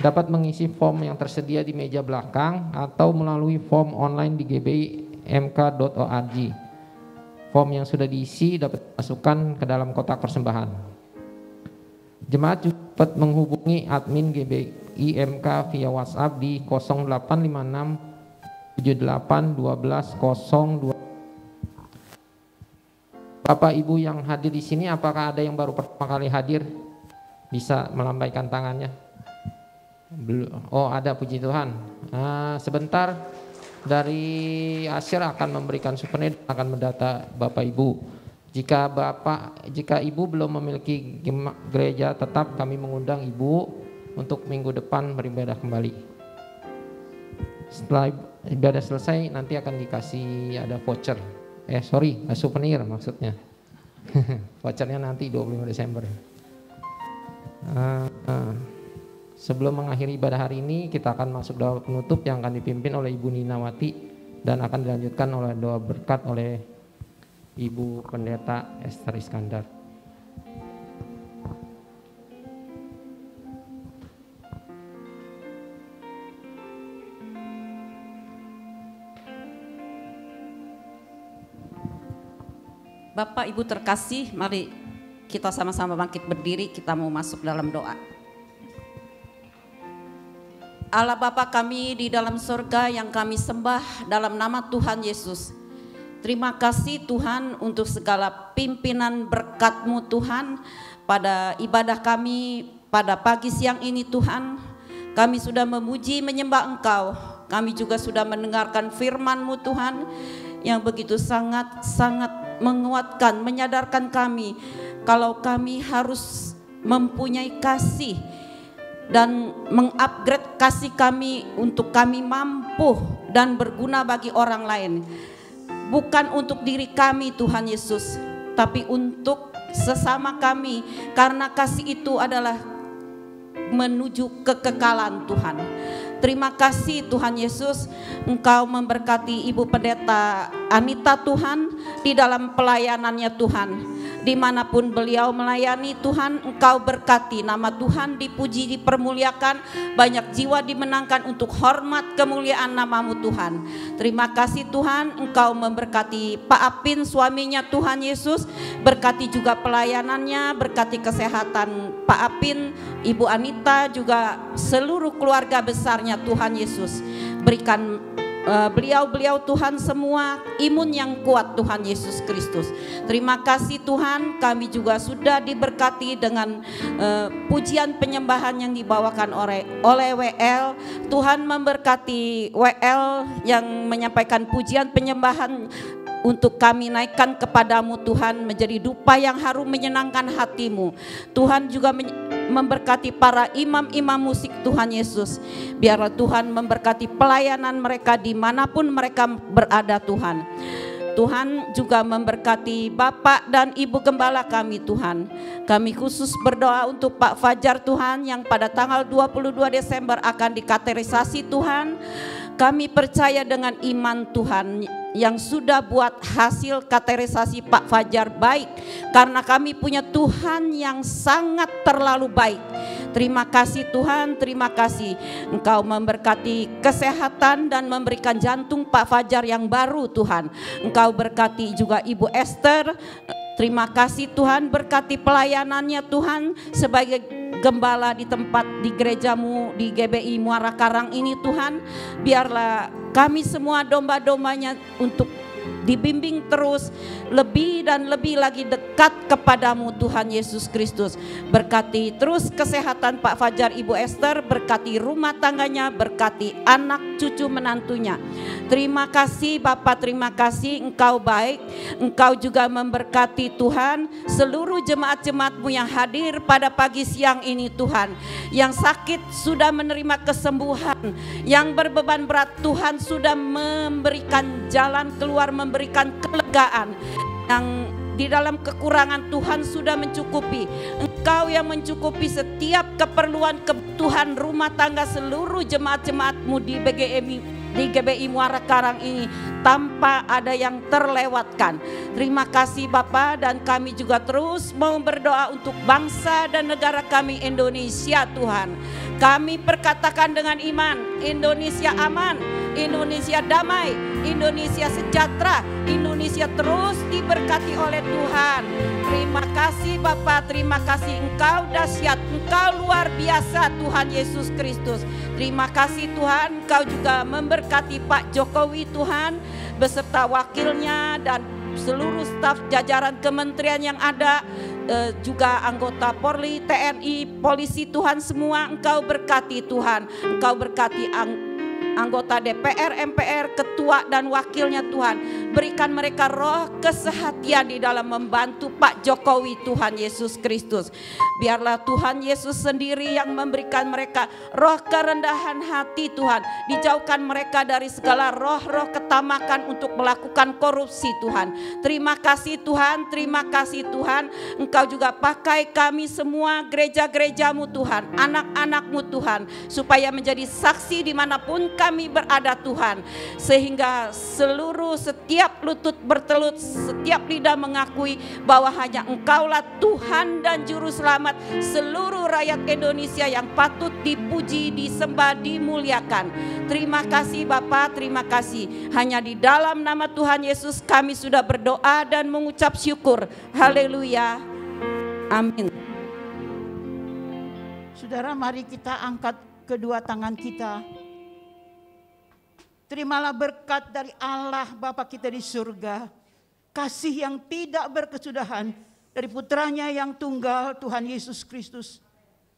Speaker 4: dapat mengisi form yang tersedia di meja belakang atau melalui form online di gbimk.org. Form yang sudah diisi dapat dimasukkan ke dalam kotak persembahan. Jemaat juga dapat menghubungi admin GBI IMK via WhatsApp di 0856 78 12 02. Bapak Ibu yang hadir di sini, apakah ada yang baru pertama kali hadir? Bisa melambaikan tangannya. Oh, ada, puji Tuhan. Sebentar dari Asyir akan memberikan souvenir, akan mendata Bapak Ibu. Jika Ibu belum memiliki gereja tetap, kami mengundang Ibu untuk minggu depan beribadah kembali. Setelah ibadah selesai nanti akan dikasih ada voucher. Souvenir maksudnya. Vouchernya nanti 25 Desember. Sebelum mengakhiri ibadah hari ini, kita akan masuk doa penutup yang akan dipimpin oleh Ibu Ninawati dan akan dilanjutkan oleh doa berkat oleh Ibu Pendeta Esther Iskandar.
Speaker 5: Bapak Ibu terkasih, mari kita sama-sama bangkit berdiri, kita mau masuk dalam doa. Allah Bapa kami di dalam surga yang kami sembah dalam nama Tuhan Yesus. Terima kasih Tuhan untuk segala pimpinan berkat-Mu Tuhan pada ibadah kami pada pagi siang ini Tuhan. Kami sudah memuji menyembah Engkau, kami juga sudah mendengarkan firman-Mu Tuhan yang begitu sangat menguatkan, menyadarkan kami kalau kami harus mempunyai kasih dan mengupgrade kasih kami untuk kami mampu dan berguna bagi orang lain. Bukan untuk diri kami Tuhan Yesus, tapi untuk sesama kami, karena kasih itu adalah menuju kekekalan Tuhan. Terima kasih Tuhan Yesus, Engkau memberkati Ibu Pendeta Anita Tuhan di dalam pelayanannya Tuhan. Dimanapun beliau melayani Tuhan, Engkau berkati, nama Tuhan dipuji, dipermuliakan, banyak jiwa dimenangkan untuk hormat kemuliaan nama-Mu Tuhan. Terima kasih Tuhan, Engkau memberkati Pak Apin suaminya Tuhan Yesus, berkati juga pelayanannya, berkati kesehatan Pak Apin, Ibu Anita, juga seluruh keluarga besarnya Tuhan Yesus. Berikan beliau-beliau Tuhan semua imun yang kuat Tuhan Yesus Kristus. Terima kasih Tuhan, kami juga sudah diberkati dengan pujian penyembahan yang dibawakan oleh WL. Tuhan memberkati WL yang menyampaikan pujian penyembahan untuk kami naikkan kepadamu Tuhan, menjadi dupa yang harum menyenangkan hatimu. Tuhan juga memberkati para imam-imam musik Tuhan Yesus. Biarlah Tuhan memberkati pelayanan mereka dimanapun mereka berada Tuhan. Tuhan juga memberkati Bapak dan Ibu Gembala kami Tuhan. Kami khusus berdoa untuk Pak Fajar Tuhan yang pada tanggal 22 Desember akan dikaterisasi Tuhan. Kami percaya dengan iman Tuhan yang sudah buat hasil katerisasi Pak Fajar baik, karena kami punya Tuhan yang sangat terlalu baik. Terima kasih Tuhan, terima kasih Engkau memberkati kesehatan dan memberikan jantung Pak Fajar yang baru Tuhan. Engkau berkati juga Ibu Esther. Terima kasih Tuhan, berkati pelayanannya Tuhan sebagai gembala di tempat di gerejamu di GBI Muara Karang ini Tuhan. Biarlah kami semua domba-dombanya untuk dibimbing terus lebih dan lebih lagi dekat kepadamu Tuhan Yesus Kristus. Berkati terus kesehatan Pak Fajar, Ibu Esther, berkati rumah tangganya, berkati anak cucu menantunya. Terima kasih Bapak, terima kasih Engkau baik. Engkau juga memberkati Tuhan seluruh jemaat-jemaat-Mu yang hadir pada pagi siang ini Tuhan. Yang sakit sudah menerima kesembuhan, yang berbeban berat Tuhan sudah memberikan jalan keluar, memberikan kelegaan. Yang di dalam kekurangan Tuhan sudah mencukupi. Engkau yang mencukupi setiap keperluan kebutuhan rumah tangga seluruh jemaat-jemaat-Mu di GBI Muara Karang ini tanpa ada yang terlewatkan. Terima kasih Bapa, dan kami juga terus mau berdoa untuk bangsa dan negara kami Indonesia Tuhan. Kami perkatakan dengan iman, Indonesia aman, Indonesia damai, Indonesia sejahtera, Indonesia terus diberkati oleh Tuhan. Terima kasih Bapak, terima kasih Engkau dahsyat, Engkau luar biasa Tuhan Yesus Kristus. Terima kasih Tuhan, Engkau juga memberkati Pak Jokowi Tuhan, beserta wakilnya dan seluruh staf jajaran kementerian yang ada, juga anggota Polri, TNI, polisi Tuhan semua. Engkau berkati Tuhan, Engkau berkati anggota DPR, MPR, ketua dan wakilnya Tuhan. Berikan mereka roh kesehatian di dalam membantu Pak Jokowi Tuhan Yesus Kristus. Biarlah Tuhan Yesus sendiri yang memberikan mereka roh kerendahan hati Tuhan. Dijauhkan mereka dari segala roh-roh ketamakan untuk melakukan korupsi Tuhan. Terima kasih Tuhan, terima kasih Tuhan. Engkau juga pakai kami semua, gereja-gerejamu Tuhan, anak-anakmu Tuhan, supaya menjadi saksi dimanapun kami berada Tuhan. Sehingga setiap lutut bertelut, setiap lidah mengakui bahwa hanya Engkaulah Tuhan dan Juru Selamat seluruh rakyat Indonesia yang patut dipuji, disembah, dimuliakan. Terima kasih Bapa, terima kasih. Hanya di dalam nama Tuhan Yesus kami sudah berdoa dan mengucap syukur. Haleluya. Amin.
Speaker 6: Saudara, mari kita angkat kedua tangan kita. Terimalah berkat dari Allah Bapa kita di surga, kasih yang tidak berkesudahan dari putranya yang tunggal Tuhan Yesus Kristus,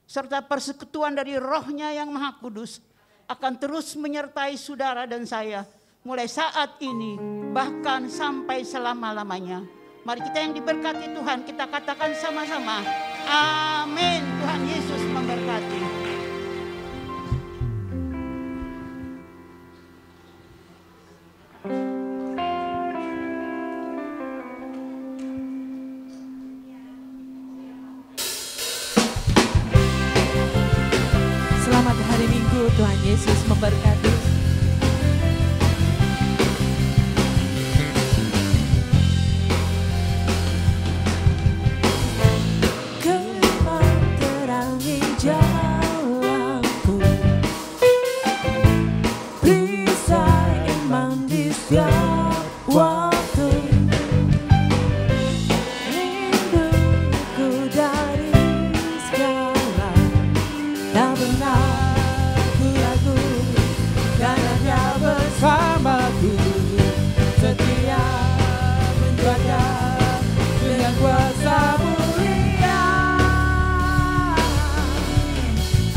Speaker 6: serta persekutuan dari rohnya yang maha kudus akan terus menyertai saudara dan saya mulai saat ini bahkan sampai selama-lamanya. Mari kita yang diberkati Tuhan, kita katakan sama-sama, amin. Tuhan Yesus memberkati.
Speaker 1: Selamat hari Minggu, Tuhan Yesus memberkati. Kau terangi jalanku, perisai iman di setiap waktu, lindungiku dari segala tak benar.
Speaker 4: Bersamaku setia menjaga dengan kuasa mulia.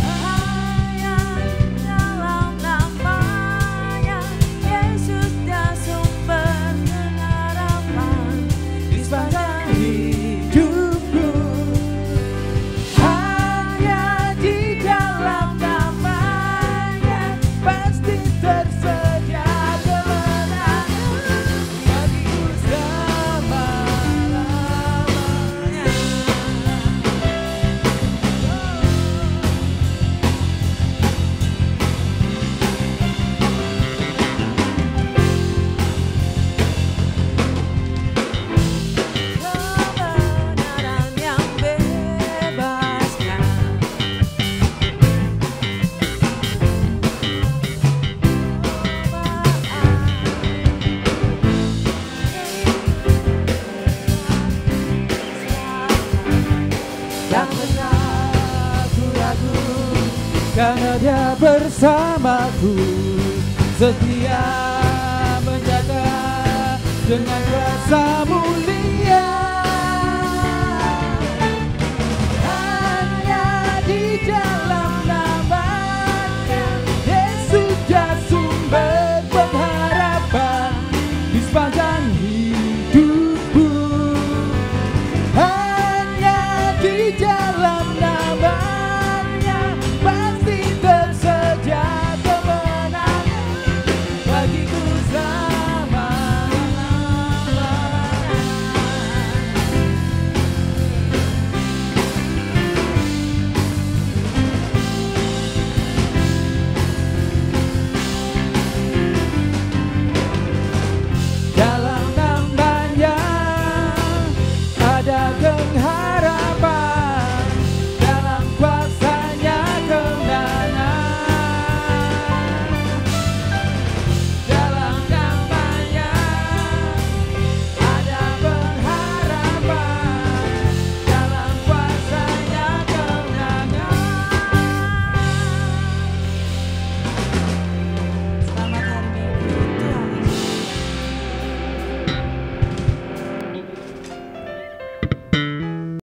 Speaker 1: Hanya dalam namanya Yesus dia sumber pengharapan di sepanjang hidupku. Hanya di dalam namanya pasti tersedia kemenangan bagiku selama-lamanya. Kebenaran yang bebaskan,
Speaker 4: Tak pernah ku ragu karena Dia bersamaku, setia menjaga dengan kuasa mulia.